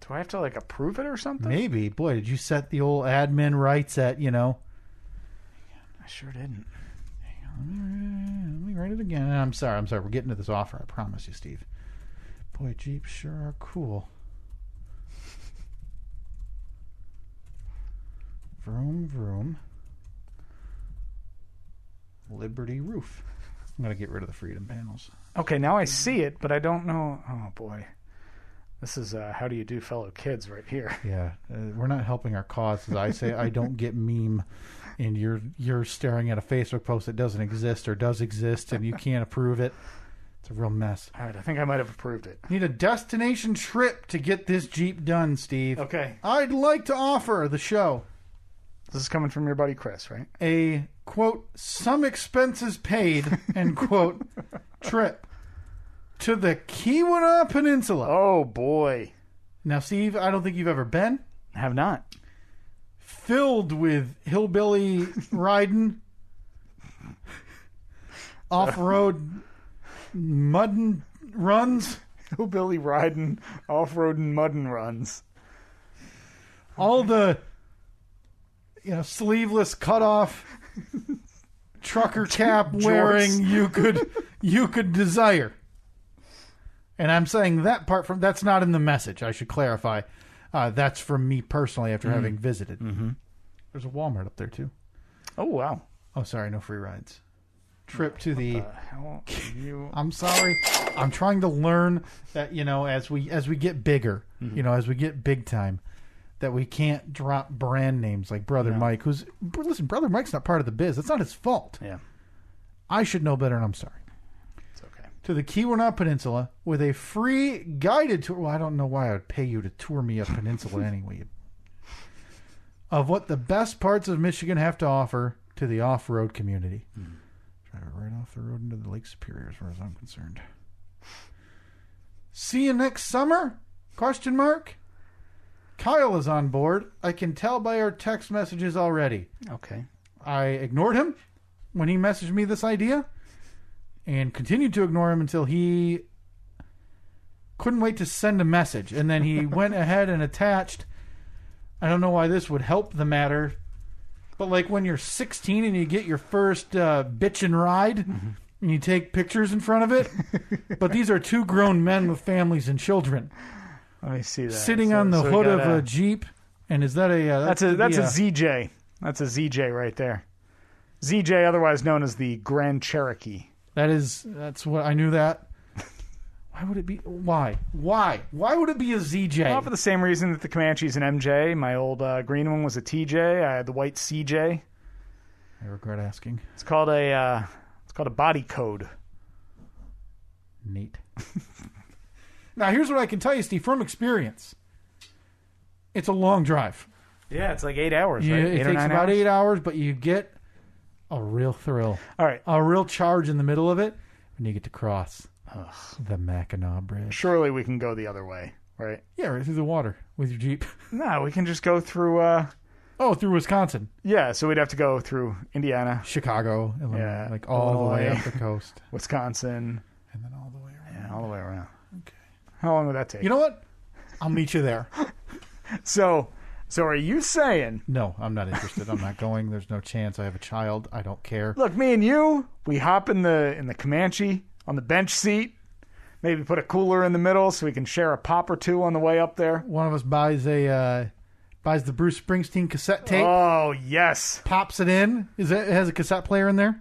Do I have to approve it or something? Maybe. Boy, did you set the old admin rights at, I sure didn't. Let me write it again. I'm sorry. We're getting to this offer. I promise you, Steve. Boy, Jeeps sure are cool. Vroom, vroom. Liberty roof. I'm going to get rid of the freedom panels. Okay, now I see it, but I don't know. Oh, boy. This is how do you do, fellow kids, right here. Yeah, we're not helping our cause. As I say, I don't get meme, and you're staring at a Facebook post that doesn't exist or does exist, and you can't approve it. It's a real mess. All right, I think I might have approved it. Need a destination trip to get this Jeep done, Steve. Okay. I'd like to offer the show This is coming from your buddy Chris, right? a, quote, some expenses paid, end quote, trip to the Keweenaw Peninsula. Oh, boy. Now, Steve, I don't think you've ever been. I have not. Filled with hillbilly riding, off-road mudding runs. Hillbilly riding, off-road and mudding runs. All the, sleeveless cut-off trucker cap wearing you could desire. And I'm saying that part that's not in the message. I should clarify. That's from me personally after having visited. Mm-hmm. There's a Walmart up there too. Oh, wow. Oh, sorry, no free rides. Trip to the. Hell you... I'm sorry. I'm trying to learn that as we get bigger, as we get big time, that we can't drop brand names like Brother Mike. Listen, Brother Mike's not part of the biz. That's not his fault. Yeah, I should know better, and I'm sorry. it's okay. To the Keweenaw Peninsula with a free guided tour. Well, I don't know why I would pay you to tour me a peninsula anyway. Of what the best parts of Michigan have to offer to the off-road community. Drive it right off the road into the Lake Superior as far as I'm concerned. See you next summer? Question mark. Kyle is on board. I can tell by our text messages already. Okay. I ignored him when he messaged me this idea and continued to ignore him until he couldn't wait to send a message. And then he went ahead and attached, I don't know why this would help the matter, but like when you're 16 and you get your first bitchin' ride and you take pictures in front of it. But these are two grown men with families and children. Let me see that. Sitting on the hood of a Jeep. And is that a... that's a ZJ. That's a ZJ right there. ZJ, otherwise known as the Grand Cherokee. That's what I knew that. Why would it be? Why would it be a ZJ? Well, for the same reason that the Comanche's an MJ. My old green one was a TJ. I had the white CJ. I regret asking. It's called a body code. Neat. Now, here's what I can tell you, Steve, from experience. It's a long drive. Yeah, it's like 8 hours, right? It takes about 8 hours, but you get a real thrill. All right. A real charge in the middle of it when you get to cross the Mackinac Bridge. Surely we can go the other way, right? Yeah, right through the water with your Jeep. No, we can just go through... through Wisconsin. Yeah, so we'd have to go through Indiana. Chicago, Illinois, Yeah, all the way Illinois. up the coast. Wisconsin. And then all the way around. Yeah, all the way around. Okay. How long would that take? You know what? I'll meet you there. So are you saying... No, I'm not interested. I'm not going. There's no chance. I have a child. I don't care. Look, me and you, we hop in the Comanche on the bench seat. Maybe put a cooler in the middle so we can share a pop or two on the way up there. One of us buys the Bruce Springsteen cassette tape. Oh, yes. Pops it in. It has a cassette player in there?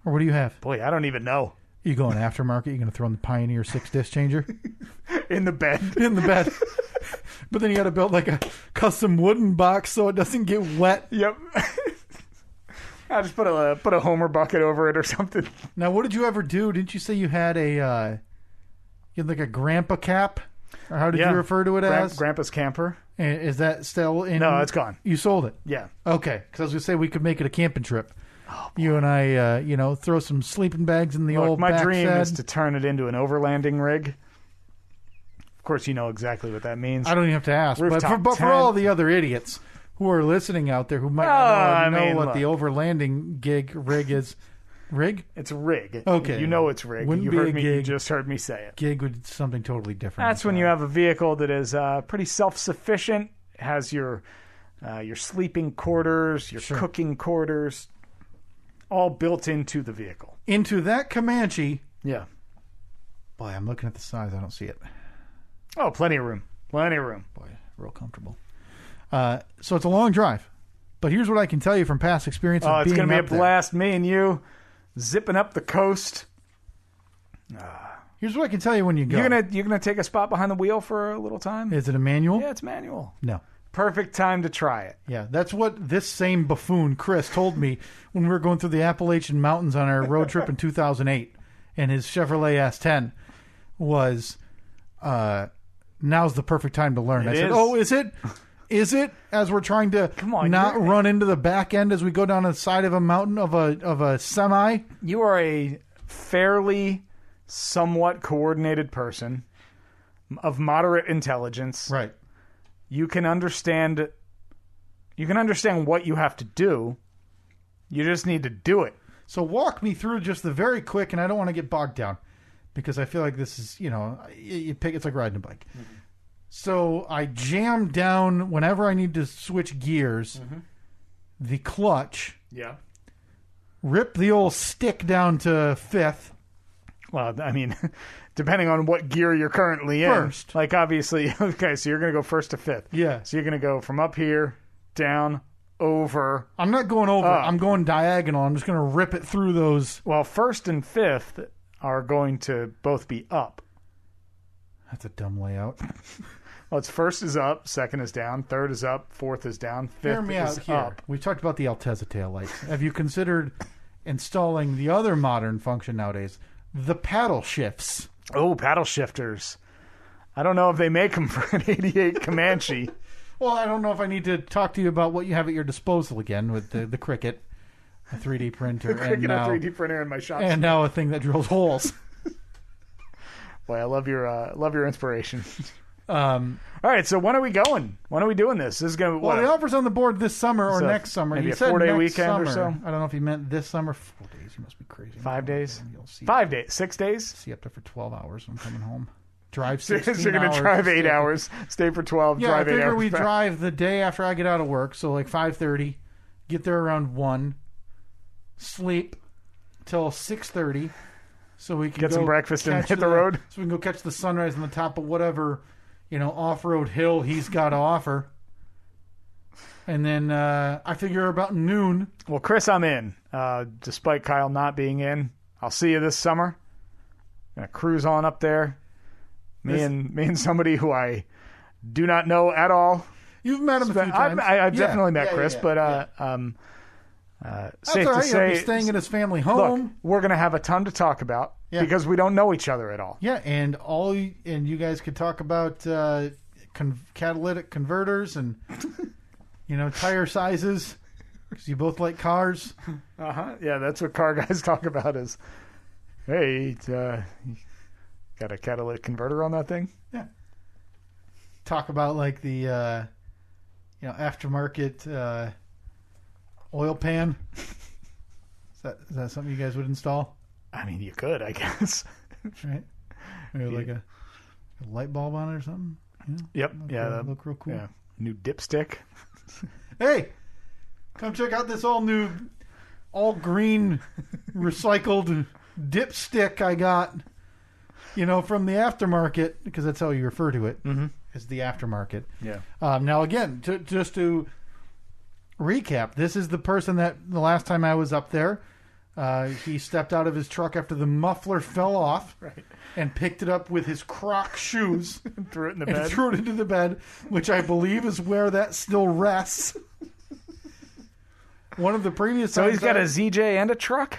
Or what do you have? Boy, I don't even know. You going aftermarket? You going to throw in the Pioneer 6-disc changer? In the bed. In the bed. But then you got to build like a custom wooden box so it doesn't get wet. Yep. I just put a Homer bucket over it or something. Now, what did you ever do? Didn't you say you had you had like a grandpa cap? Or how did you refer to it as? Grandpa's camper. Is that still in? No, it's gone. You sold it? Yeah. Okay, because I was going to say we could make it a camping trip. Oh, you and I, throw some sleeping bags in the old my backside. dream is to turn it into an overlanding rig. Of course, you know exactly what that means. I don't even have to ask. Rooftop But for all the other idiots who are listening out there who might not know what the overlanding rig is. Rig? It's a rig. Okay. You know it's rig. Wouldn't You be heard a me. gig. You just heard me say it. Gig would something totally different. That's when you have a vehicle that is pretty self-sufficient. It has your sleeping quarters, your cooking quarters, all built into the vehicle. Into that Comanche. Yeah. Boy, I'm looking at the size. I don't see it. Oh, plenty of room. Plenty of room. Boy, real comfortable. So it's a long drive. But here's what I can tell you from past experience of being up there. It's going to be a blast. Me and you zipping up the coast. Here's what I can tell you when you go. You're gonna take a spot behind the wheel for a little time? Is it a manual? Yeah, it's manual. No. Perfect time to try it. Yeah, that's what this same buffoon, Chris, told me when we were going through the Appalachian Mountains on our road trip in 2008. and his Chevrolet S10 was, now's the perfect time to learn. I said, oh, is it? Is it? As we're trying to not run into the back end as we go down the side of a mountain of a semi. You are a fairly somewhat coordinated person of moderate intelligence. Right. You can understand what you have to do. You just need to do it. So walk me through just the very quick, and I don't want to get bogged down because I feel like this is, it's like riding a bike. Mm-hmm. So I jam down whenever I need to switch gears, the clutch. Yeah. Rip the old stick down to fifth. Well, I mean, depending on what gear you're currently in. First. Like, obviously, okay, so you're going to go first to fifth. Yeah. So you're going to go from up here, down, over. I'm not going over. I'm going diagonal. I'm just going to rip it through those. Well, first and fifth are going to both be up. That's a dumb layout. Well, it's first is up, second is down, third is up, fourth is down, fifth is up. We talked about the Altezza taillights. Have you considered installing the other modern function nowadays, the paddle shifts? Oh, paddle shifters. I don't know if they make them for an 88 Comanche. Well, I don't know if I need to talk to you about what you have at your disposal again with the Cricut, a 3D printer. The Cricut, a 3D printer in my shop. And now a thing that drills holes. Boy, I love your inspiration. All right, so when are we going? When are we doing this? This is going to the offer's on the board this summer or next summer. Maybe he a said 4-day next weekend summer. or so. I don't know if he meant this summer. 4 days. You must be crazy. 5 days? You'll see 5 days? 6 days? See up there for 12 hours. I'm coming home. Drive 16 So you're going to drive 8 hours, stay for 12, yeah, drive 8 hours. I figure we drive the day after I get out of work, so like 5:30, get there around 1, sleep till 6:30, so we can get some breakfast and hit the road. So we can go catch the sunrise on the top of whatever, off-road hill he's got to offer. And then I figure about noon. Well, Chris, I'm in. Despite Kyle not being in, I'll see you this summer. Gonna cruise on up there. Me and somebody who I do not know at all. You've met him a few times. I've definitely met Chris, but that's safe all right. to say, You'll be staying at his family home. Look, we're going to have a ton to talk about because we don't know each other at all. Yeah, and you guys could talk about catalytic converters and tire sizes because you both like cars. Yeah, that's what car guys talk about. Is hey. Got a catalytic converter on that thing? Yeah. Talk about like the aftermarket oil pan. Is that something you guys would install? I mean, you could, I guess. Right. Maybe like a light bulb on it or something. Yep. That'd look real cool. Yeah. New dipstick. Hey, come check out this all new, all green, recycled dipstick I got. From the aftermarket, because that's how you refer to it, as the aftermarket. Yeah. Now, again, just to recap, this is the person that the last time I was up there, he stepped out of his truck after the muffler fell off and picked it up with his Croc shoes and threw it in the bed. Threw it into the bed, which I believe is where that still rests. One of the previous So he's got a ZJ and a truck?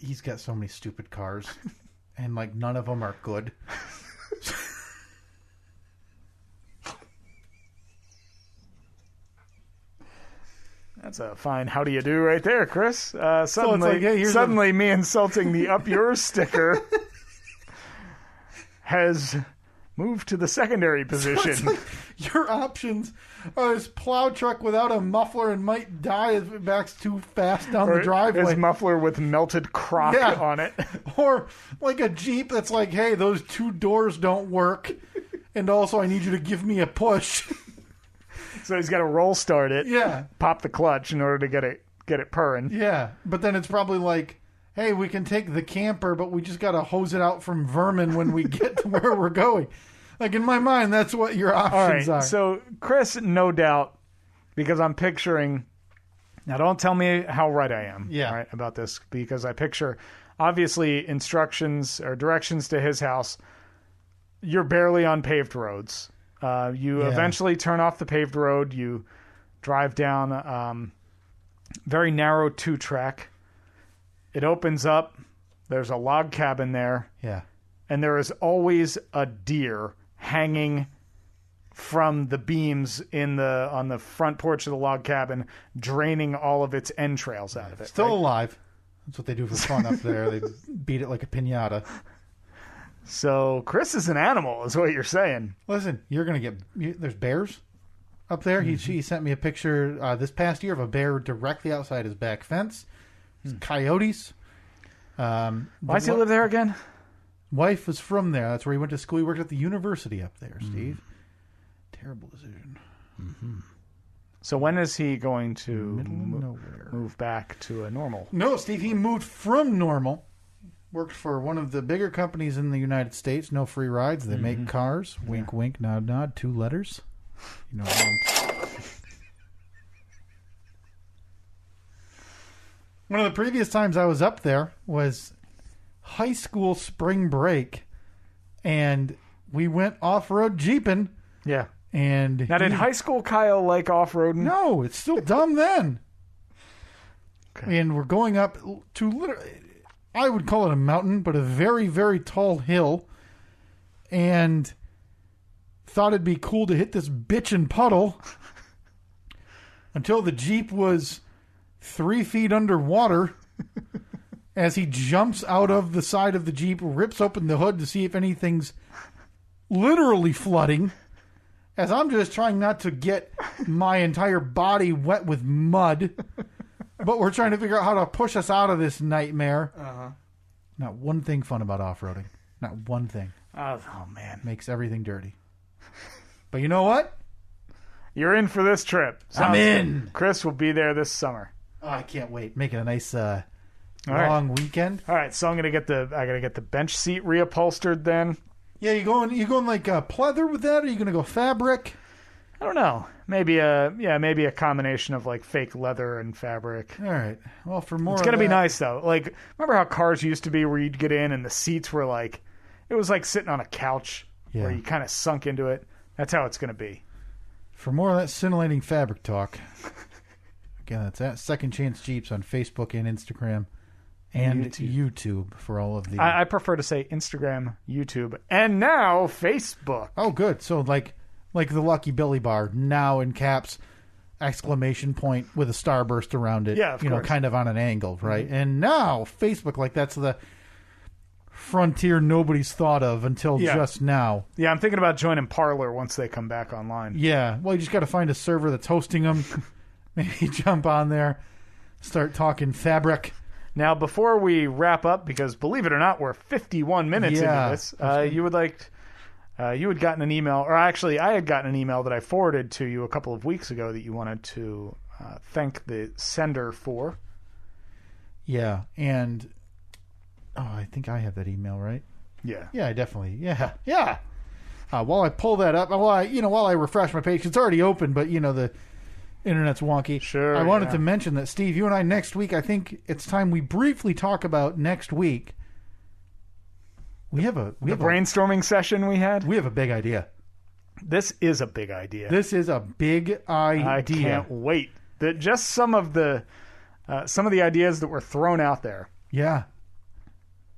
He's got so many stupid cars. And, none of them are good. That's a fine how do you do right there, Chris. Suddenly me insulting the up yours sticker has moved to the secondary position. So your options are this plow truck without a muffler and might die if it backs too fast down the driveway. His muffler with melted Croc on it. Or like a Jeep that's like, hey, those 2 doors don't work. And also I need you to give me a push. So he's got to roll start it. Yeah. Pop the clutch in order to get it purring. Yeah. But then it's probably like, hey, we can take the camper, but we just got to hose it out from vermin when we get to where we're going. Like, in my mind, that's what your options are. So, Chris, no doubt, because I'm picturing... Now, don't tell me how right I am about this, because I picture, obviously, instructions or directions to his house. You're barely on paved roads. You eventually turn off the paved road. You drive down very narrow 2-track. It opens up. There's a log cabin there. Yeah. And there is always a deer hanging from the beams on the front porch of the log cabin, draining all of its entrails out of it. Still alive. That's what they do for fun up there. They beat it like a piñata. So Chris is an animal, is what you're saying. Listen, you're going to get... There's bears up there. He sent me a picture this past year of a bear directly outside his back fence. Coyotes. Why does he live there again? Wife was from there. That's where he went to school. He worked at the university up there, Steve. Terrible decision. So when is he going to move back to a normal? No, Steve, he moved from Normal. Worked for one of the bigger companies in the United States. No free rides. They make cars. Wink, wink, nod, nod. 2 letters. You know what I mean? One of the previous times I was up there was high school spring break, and we went off-road jeeping. Yeah. And now, did high school Kyle like off-roading? No, it's still dumb then. Okay. And we're going up to literally, I would call it a mountain, but a very, very tall hill, and thought it'd be cool to hit this bitchin' puddle until the Jeep was 3 feet underwater. As he jumps out of the side of the Jeep, rips open the hood to see if anything's literally flooding. As I'm just trying not to get my entire body wet with mud. But we're trying to figure out how to push us out of this nightmare. Not one thing fun about off-roading. Not one thing. Oh, man. Makes everything dirty. But you know what? You're in for this trip. I'm in. Good. Chris will be there this summer. Oh, I can't wait. Making a nice long weekend. All right, so I gotta get the bench seat reupholstered then. Yeah, you going like pleather with that, or are you gonna go fabric? I don't know. Maybe a combination of like fake leather and fabric. All right. Well, for more, it's gonna be nice though. Like, remember how cars used to be, where you'd get in and the seats were like, it was like sitting on a couch where you kind of sunk into it. That's how it's gonna be. For more of that scintillating fabric talk, again, that's at Second Chance Jeeps on Facebook and Instagram. And YouTube for all of the... I prefer to say Instagram, YouTube, and now Facebook. Oh, good. So like the Lucky Billy bar, now in caps, exclamation point with a starburst around it. Yeah, of course. Kind of on an angle, right? Mm-hmm. And now Facebook, like that's the frontier nobody's thought of until just now. Yeah, I'm thinking about joining Parler once they come back online. Yeah, well, you just got to find a server that's hosting them. Maybe jump on there, start talking fabric. Now, before we wrap up, because believe it or not, we're 51 minutes into this, you had gotten an email, or actually I had gotten an email that I forwarded to you a couple of weeks ago that you wanted to thank the sender for. Yeah, and I think I have that email, right? Yeah. Yeah, definitely. Yeah. While I pull that up, while I refresh my page, it's already open, but the internet's wonky. Sure. I wanted to mention that, Steve, you and I next week, I think it's time we briefly talk about next week. We have a brainstorming session we had. We have a big idea. This is a big idea. I can't wait. Just some of the ideas that were thrown out there. Yeah.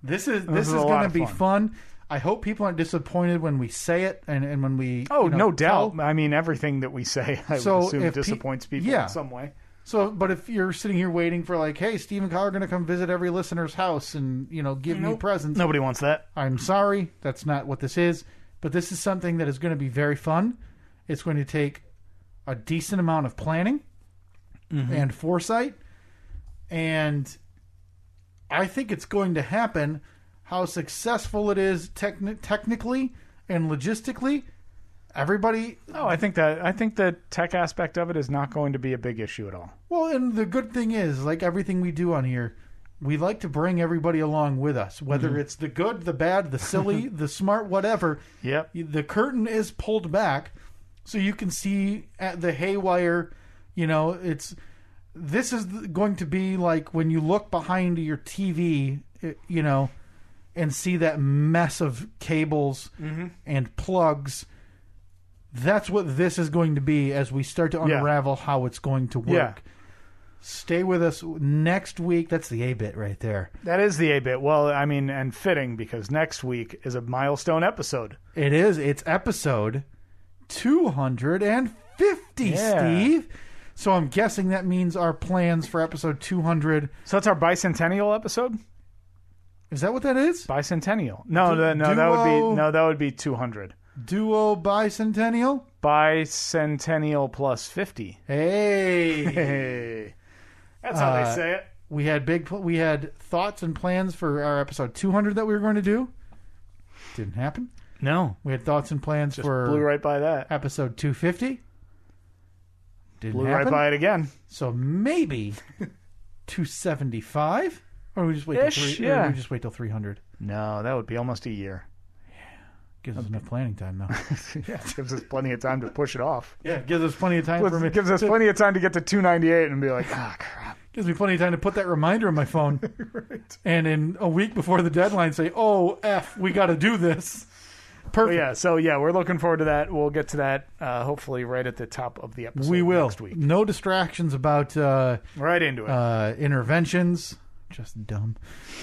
This is going to be fun. I hope people aren't disappointed when we say it and when we... Oh, no doubt. I mean, everything that we say, I would assume disappoints people in some way. So, but if you're sitting here waiting for like, hey, Steve and Kyle are going to come visit every listener's house and, give me presents. Nobody wants that. I'm sorry. That's not what this is. But this is something that is going to be very fun. It's going to take a decent amount of planning and foresight. And I think it's going to happen. How successful it is technically and logistically, everybody... Oh, I think the tech aspect of it is not going to be a big issue at all. Well, and the good thing is, like everything we do on here, we like to bring everybody along with us, whether it's the good, the bad, the silly, the smart, whatever. Yep. The curtain is pulled back so you can see at the haywire, this is going to be like when you look behind your TV, and see that mess of cables and plugs. That's what this is going to be as we start to unravel how it's going to work. Stay with us next week. That's the A-bit right there. That is the A-bit. Well, I mean, and fitting, because next week is a milestone episode. It is. It's episode 250, Steve. So I'm guessing that means our plans for episode 200. So that's our bicentennial episode? Is that what that is? Bicentennial. No, that would be 200. Duo bicentennial? Bicentennial plus 50. Hey. That's how they say it. We had thoughts and plans for our episode 200 that we were going to do. Didn't happen. No. We had thoughts and plans for blew right by that. Episode 250. Didn't blew happen. Right by it again. So maybe 275, or we just wait till we just wait till 300. No, that would be almost a year. Gives us enough planning time, though. Yeah, it gives us plenty of time to push it off. Yeah, it gives us plenty of time. It gives us plenty of time to get to 298 and be like, crap. Gives me plenty of time to put that reminder on my phone. Right. And in a week before the deadline, say, "Oh, F, we got to do this." Perfect. We're looking forward to that. We'll get to that hopefully right at the top of the episode. We will. Next week. No distractions about right into it. Interventions. Just dumb.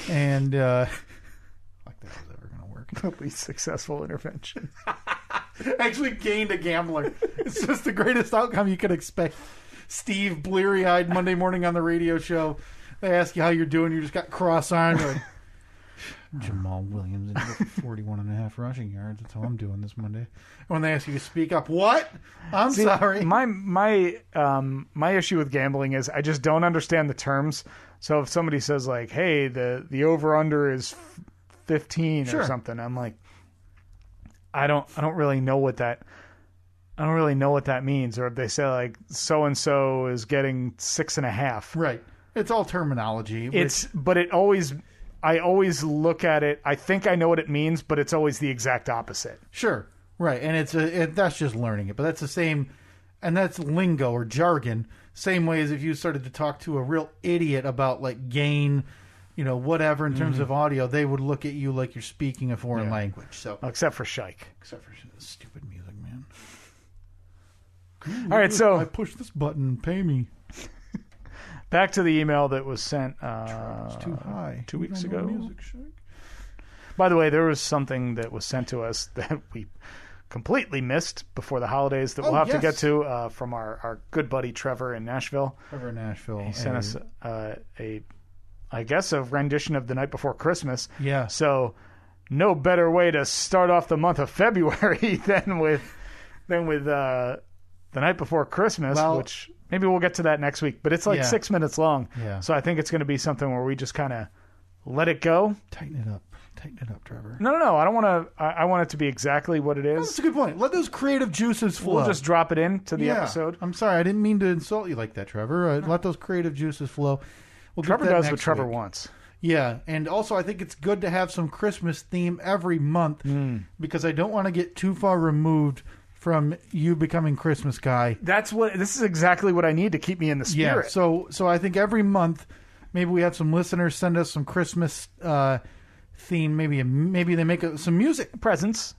And like that was ever going to work. The least successful intervention. Actually gained a gambler. It's just the greatest outcome you could expect. Steve, bleary-eyed Monday morning on the radio show. They ask you how you're doing. You just got cross-armed. Like, Jamal Williams and 41 and a half rushing yards. That's how I'm doing this Monday. When they ask you to speak up, what? I'm sorry. My issue with gambling is I just don't understand the terms. So if somebody says like, "Hey, the over/under is 15" or something, I'm like, I don't really know what that. I don't really know what that means. Or if they say like so and so is getting 6.5, right? It's all terminology. I always look at it. I think I know what it means, but it's always the exact opposite. Sure, right, and that's just learning it. But that's the same, and that's lingo or jargon. Same way as if you started to talk to a real idiot about like gain, whatever in terms of audio, they would look at you like you're speaking a foreign language. So except for shike, stupid music, man. All right, so I push this button. Pay me. Back to the email that was sent too high. 2 weeks ago. By the way, there was something that was sent to us that we completely missed before the holidays that we'll have to get to from our good buddy Trevor in Nashville. He sent us a rendition of The Night Before Christmas. Yeah. So no better way to start off the month of February than with The Night Before Christmas, which maybe we'll get to that next week. But it's like 6 minutes long. Yeah. So I think it's going to be something where we just kind of let it go. Tighten it up, Trevor. No. I don't want to. I want it to be exactly what it is. That's a good point. Let those creative juices flow. We'll just drop it into the episode. I'm sorry. I didn't mean to insult you like that, Trevor. Let those creative juices flow. Trevor does what Trevor wants. Yeah, and also I think it's good to have some Christmas theme every month because I don't want to get too far removed from you becoming Christmas guy. This is exactly what I need to keep me in the spirit. Yeah, so I think every month maybe we have some listeners send us some Christmas theme. Maybe they make some music presents,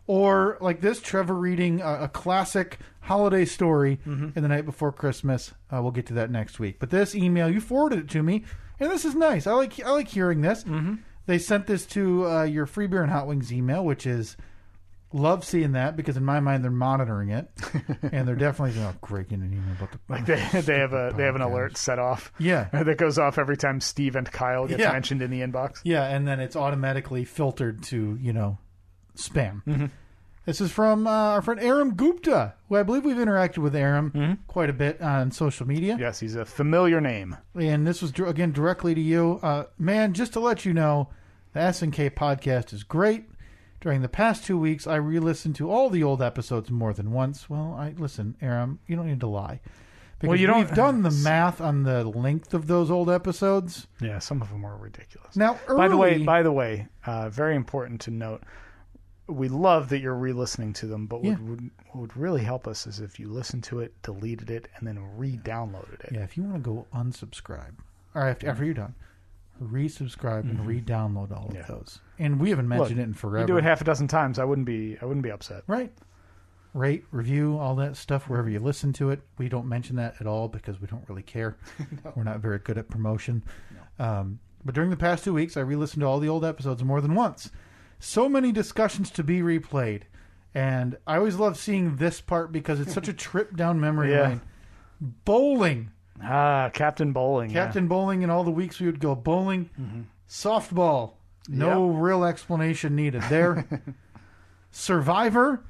or like this Trevor reading a classic holiday story in The Night Before Christmas. We'll get to that next week. But this email, you forwarded it to me, and this is nice. I like hearing this. They sent this to your Free Beer and Hot Wings email, which is. Love seeing that because in my mind they're monitoring it, and they're definitely great getting an email about the like they have an alert set off. Yeah, that goes off every time Steve and Kyle gets mentioned in the inbox. Yeah, and then it's automatically filtered to spam. This is from our friend Aram Gupta, who I believe we've interacted with Aram quite a bit on social media. Yes, he's a familiar name. And this was again directly to you, man. Just to let you know, the S&K podcast is great. During the past 2 weeks, I re-listened to all the old episodes more than once. Well, listen, Aram, you don't need to lie. Because we've done the math on the length of those old episodes. Yeah, some of them are ridiculous. Now, by the way, very important to note, we love that you're re-listening to them, but what would really help us is if you listened to it, deleted it, and then re-downloaded it. Yeah, if you want to go unsubscribe, or after you're done, resubscribe and re-download all of those. And we haven't mentioned it in forever. We do it half a dozen times. I wouldn't be upset. Right. rate, review, all that stuff wherever you listen to it. We don't mention that at all because we don't really care. No. We're not very good at promotion. No. But during the past 2 weeks, I re-listened to all the old episodes more than once. So many discussions to be replayed. And I always love seeing this part because it's such a trip down memory lane. Bowling. Captain Bowling. Captain Bowling, and all the weeks we would go bowling. Mm-hmm. Softball. No real explanation needed there. Survivor.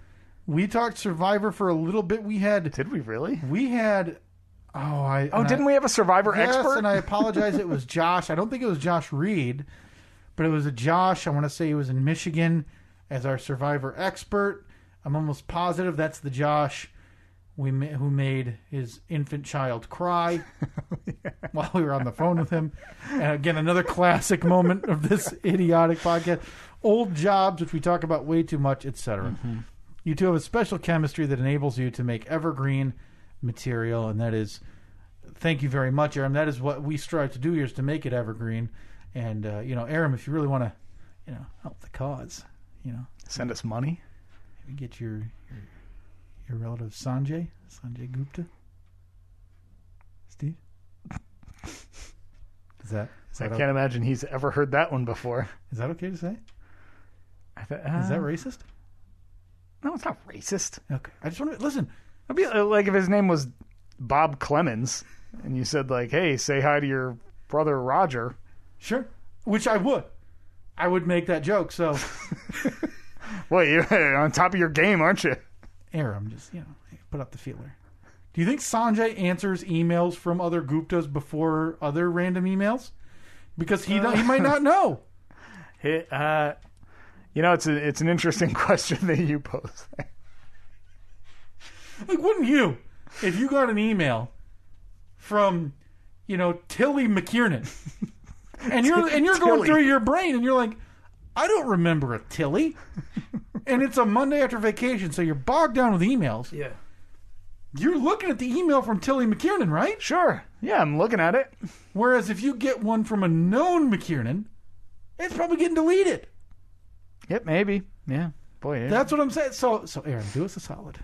We talked Survivor for a little bit. Did we really? We had... didn't we have a Survivor expert? Yes, and I apologize. It was Josh. I don't think it was Josh Reed, but it was a Josh. I want to say he was in Michigan as our Survivor expert. I'm almost positive that's the Josh who made his infant child cry while we were on the phone with him. And again, another classic moment of this idiotic podcast. Old jobs, which we talk about way too much, etc. Mm-hmm. You two have a special chemistry that enables you to make evergreen material, and that is, thank you very much, Aram. That is what we strive to do here, is to make it evergreen. And Aram, if you really want to, help the cause, send us money. Maybe get your relative Sanjay Gupta. Steve, I can't imagine he's ever heard that one before. Is that okay to say? Is that racist? No, it's not racist. Okay, I just want to listen. It'd be like if his name was Bob Clemens, and you said like, "Hey, say hi to your brother Roger." Sure, which I would. I would make that joke. So, well, you're on top of your game, aren't you? Aram, just put up the feeler. Do you think Sanjay answers emails from other Guptas before other random emails? Because he might not know. It's an interesting question that you pose. Like, wouldn't you, if you got an email from, Tilly McKiernan, and you're going through your brain, and you're like, I don't remember a Tilly, and it's a Monday after vacation, so you're bogged down with emails. Yeah, you're looking at the email from Tilly McKiernan, right? Sure. Yeah, I'm looking at it. Whereas if you get one from a known McKiernan, it's probably getting deleted. Yep, maybe. Yeah, boy. Yeah. That's what I'm saying. So, Aaron, do us a solid.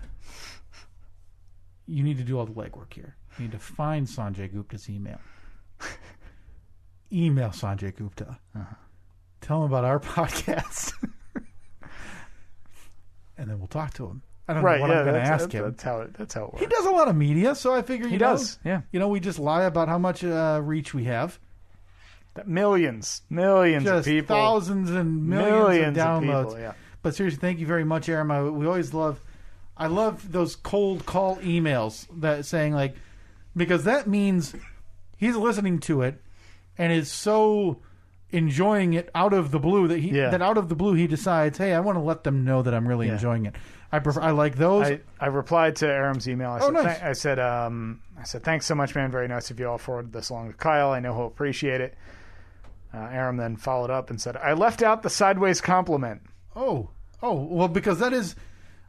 You need to do all the legwork here. You need to find Sanjay Gupta's email. Email Sanjay Gupta. Uh-huh. Tell him about our podcast. And then we'll talk to him. I don't know what I'm going to ask him. That's how it works. He does a lot of media, so I figure he does. Yeah. We just lie about how much reach we have. Millions just of people. Thousands and millions of downloads. People, yeah. But seriously, thank you very much, Aaron. I love those cold call emails that saying like, because that means he's listening to it and is so enjoying it out of the blue that out of the blue he decides, hey, I want to let them know that I'm really enjoying it. I like those. I replied to Aram's email. Nice. I said, thanks so much, man. Very nice of you all forwarded this along to Kyle. I know he'll appreciate it. Aram then followed up and said, I left out the sideways compliment. Oh, well, because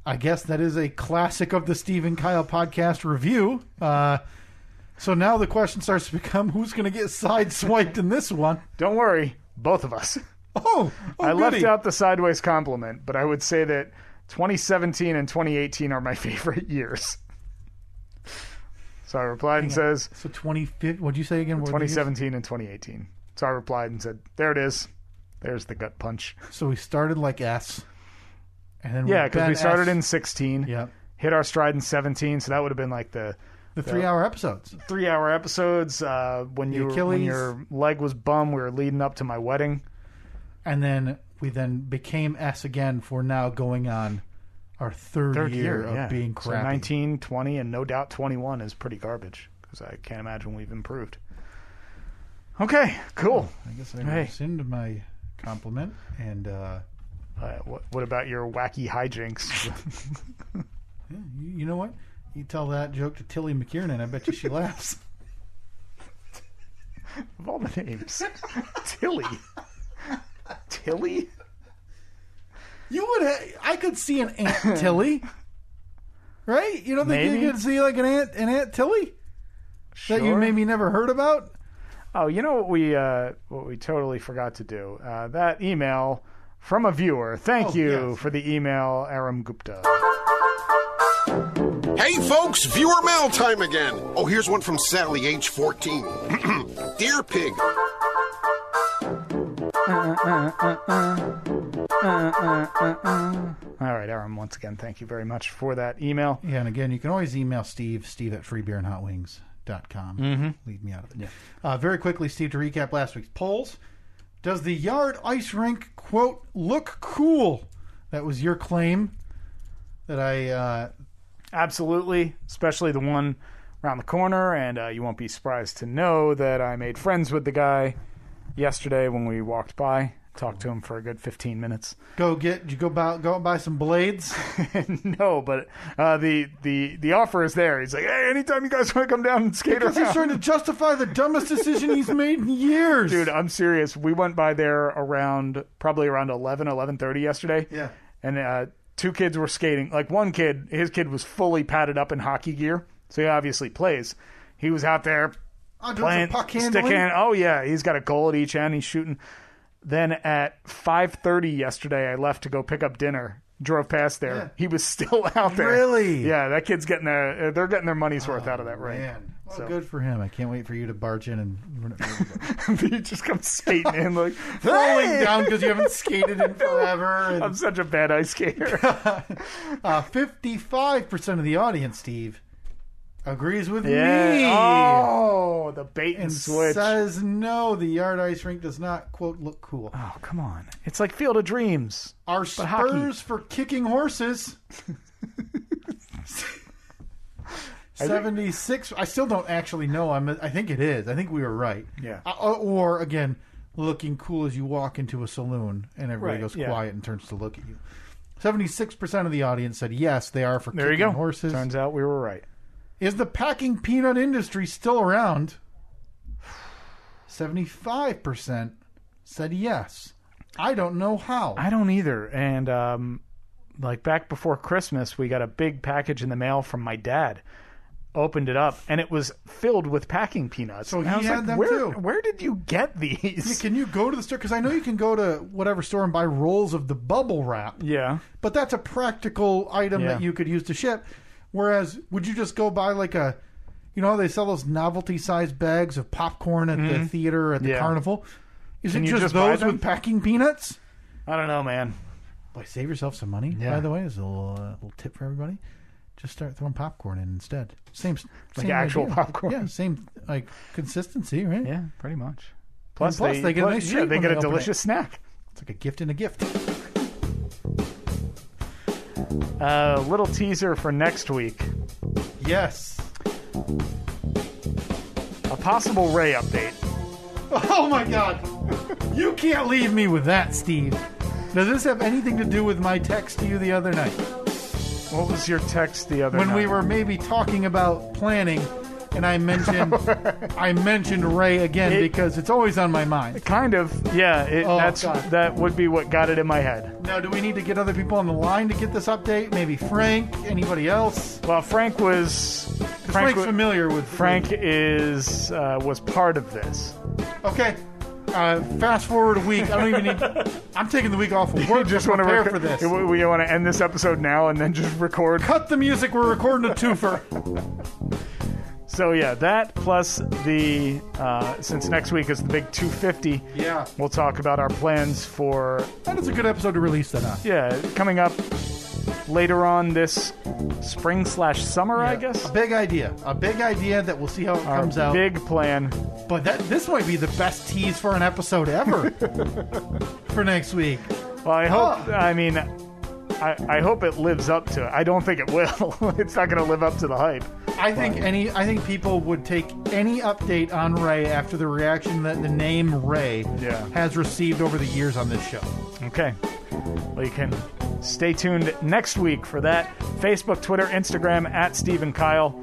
I guess that is a classic of the Steve and Kyle podcast review. So now the question starts to become, who's going to get sideswiped in this one? Don't worry, both of us. I left out the sideways compliment, but I would say that 2017 and 2018 are my favorite years. So I replied and says... So 2015, what'd you say again? 2017 and 2018. So I replied and said, there it is. There's the gut punch. So we started like S. And then because we started in 16. Yep. Hit our stride in 17. So that would have been like the 3-hour episodes. 3-hour episodes. When your leg was bum, we were leading up to my wedding. And then we became S again for now going on our third year of being crappy. So 19, 20, and no doubt 21 is pretty garbage because I can't imagine we've improved. Okay, cool. I guess I rescind my compliment. And what about your wacky hijinks? You know what? You tell that joke to Tilly McKiernan. I bet you she laughs. Of all the names, Tilly. Tilly? You would. I could see an Aunt Tilly, right? You don't think you could see like an Aunt Tilly that you maybe never heard about? Oh, you know what we totally forgot to do? That email from a viewer. Thank you for the email, Aram Gupta. Hey, folks, viewer mail time again. Oh, here's one from Sally, age 14. Dear Pig. All right, Aaron, once again, thank you very much for that email. Yeah, and again, you can always email Steve at freebeerandhotwings.com. Mm-hmm. Leave me out of it. Yeah. Very quickly, Steve, to recap last week's polls. Does the Yard Ice Rink, quote, look cool? That was your claim that I... Absolutely, especially the one around the corner, and you won't be surprised to know that I made friends with the guy yesterday when we walked by. Talked to him for a good 15 minutes. Did you go buy some blades? No, but the offer is there. He's like, hey, anytime you guys want to come down and skate around. He's trying to justify the dumbest decision he's made in years. Dude, I'm serious. We went by there probably around 11:30 yesterday. Yeah. And two kids were skating. Like one kid, his kid was fully padded up in hockey gear, so he obviously plays. He was out there playing puck stick handling? hand. Oh yeah, he's got a goal at each end. He's shooting. Then at 5:30 yesterday, I left to go pick up dinner. Drove past there. Yeah. He was still out there. Really? Yeah, that kid's they're getting their money's worth out of that rink. Man. Well, So. good for him. I can't wait for you to barge in and You just come skating in like falling down because you haven't skated in forever. And... I'm such a bad ice skater. 55% of the audience, Steve, agrees with me. Oh, the bait and switch. Says no, the Yard Ice Rink does not, quote, look cool. Oh, come on. It's like Field of Dreams. Are but Spurs hockey. for kicking horses? 76. I still don't actually know. I think it is. I think we were right. Yeah. Or, again, looking cool as you walk into a saloon and everybody goes yeah. quiet and turns to look at you. 76% of the audience said yes, they are for There you kicking go. horses. Turns out we were right. Is the packing peanut industry still around? 75% said yes. I don't know how. I don't either. And like back before Christmas, we got a big package in the mail from my dad. Opened it up, and it was filled with packing peanuts. So and he I was had like, them where, too. Where did you get these? Yeah, can you go to the store? Because I know you can go to whatever store and buy rolls of the bubble wrap. Yeah. But that's a practical item that you could use to ship. Whereas, would you just go buy like a, you know how they sell those novelty-sized bags of popcorn at the theater, at the carnival? Is Can it you just buy those them? with packing peanuts? I don't know, man. Boy, save yourself some money, Yeah. by the way. As a little tip for everybody. Just start throwing popcorn in instead. Same actual idea. popcorn. Yeah, same like consistency, right? Yeah, pretty much. Plus they get a nice treat they when get they a open delicious it. snack. It's like a gift in a gift. Little teaser for next week. Yes. A possible Ray update. Oh my God! You can't leave me with that, Steve. Does this have anything to do with my text to you the other night? What was your text the other When night? we were maybe talking about planning, and I mentioned Ray again because it's always on my mind. Kind of, yeah. God. That would be what got it in my head. Now, do we need to get other people on the line to get this update? Maybe Frank? Anybody else? Well, Frank's familiar with Frank was part of this. Okay. Fast forward a week. I don't even need. I'm taking the week off of work. Just to want to prepare for this. We want to end this episode now and then just record. Cut the music. We're recording a twofer. So yeah, that plus the since next week is the big 250. Yeah. We'll talk about our plans for. That is a good episode to release that on. Yeah, coming up later on this spring/summer, I guess. A big idea that we'll see how it comes out. Big plan. But this might be the best tease for an episode ever for next week. Well, I hope. I mean, I hope it lives up to it. I don't think it will. It's not going to live up to the hype. I think people would take any update on Ray after the reaction that the name Ray has received over the years on this show. Okay. Well, you can stay tuned next week for that. Facebook, Twitter, Instagram at Steve and Kyle.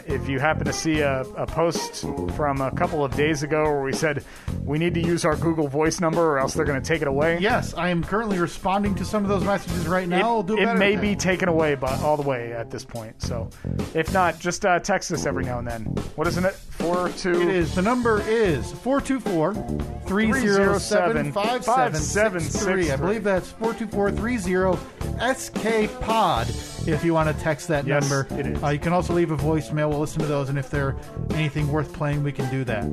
If you happen to see a post from a couple of days ago where we said we need to use our Google Voice number or else they're going to take it away. Yes, I am currently responding to some of those messages right now. It may be taken away all the way at this point. So if not, just text us every now and then. What isn't it? 42. It is. The number is 424-307-5763. I believe that's 424-307-5763. SKPOD if you want to text that Yes, number. it is. You can also leave a voicemail. We'll listen to those, and if there's anything worth playing, we can do that.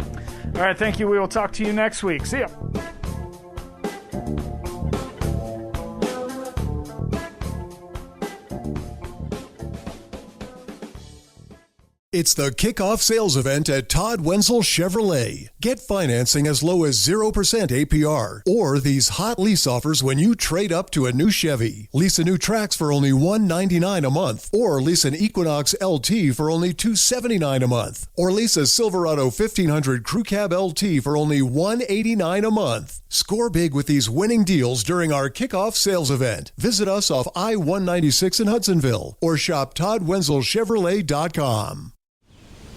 All right, thank you. We will talk to you next week. See ya. It's the kickoff sales event at Todd Wenzel Chevrolet. Get financing as low as 0% APR or these hot lease offers when you trade up to a new Chevy. Lease a new Trax for only $199 a month or lease an Equinox LT for only $279 a month or lease a Silverado 1500 Crew Cab LT for only $189 a month. Score big with these winning deals during our kickoff sales event. Visit us off I-196 in Hudsonville or shop ToddWenzelChevrolet.com.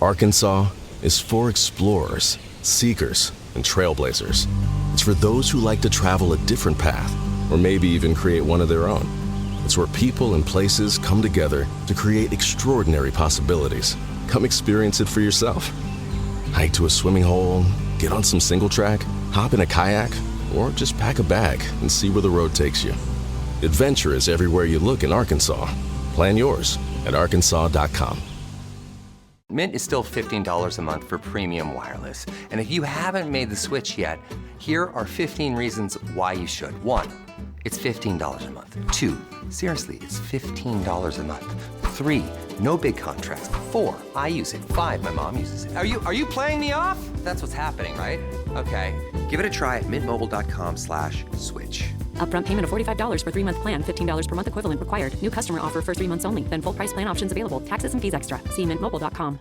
Arkansas is for explorers, seekers, and trailblazers. It's for those who like to travel a different path, or maybe even create one of their own. It's where people and places come together to create extraordinary possibilities. Come experience it for yourself. Hike to a swimming hole, get on some single track, hop in a kayak, or just pack a bag and see where the road takes you. Adventure is everywhere you look in Arkansas. Plan yours at arkansas.com. Mint is still $15 a month for premium wireless. And if you haven't made the switch yet, here are 15 reasons why you should. 1, it's $15 a month. 2, seriously, it's $15 a month. 3, no big contrast. 4, I use it. 5, my mom uses it. Are you playing me off? That's what's happening, right? Okay, give it a try at mintmobile.com/switch. Upfront payment of $45 for 3-month plan, $15 per month equivalent required. New customer offer first 3 months only. Then full price plan options available. Taxes and fees extra. See mintmobile.com.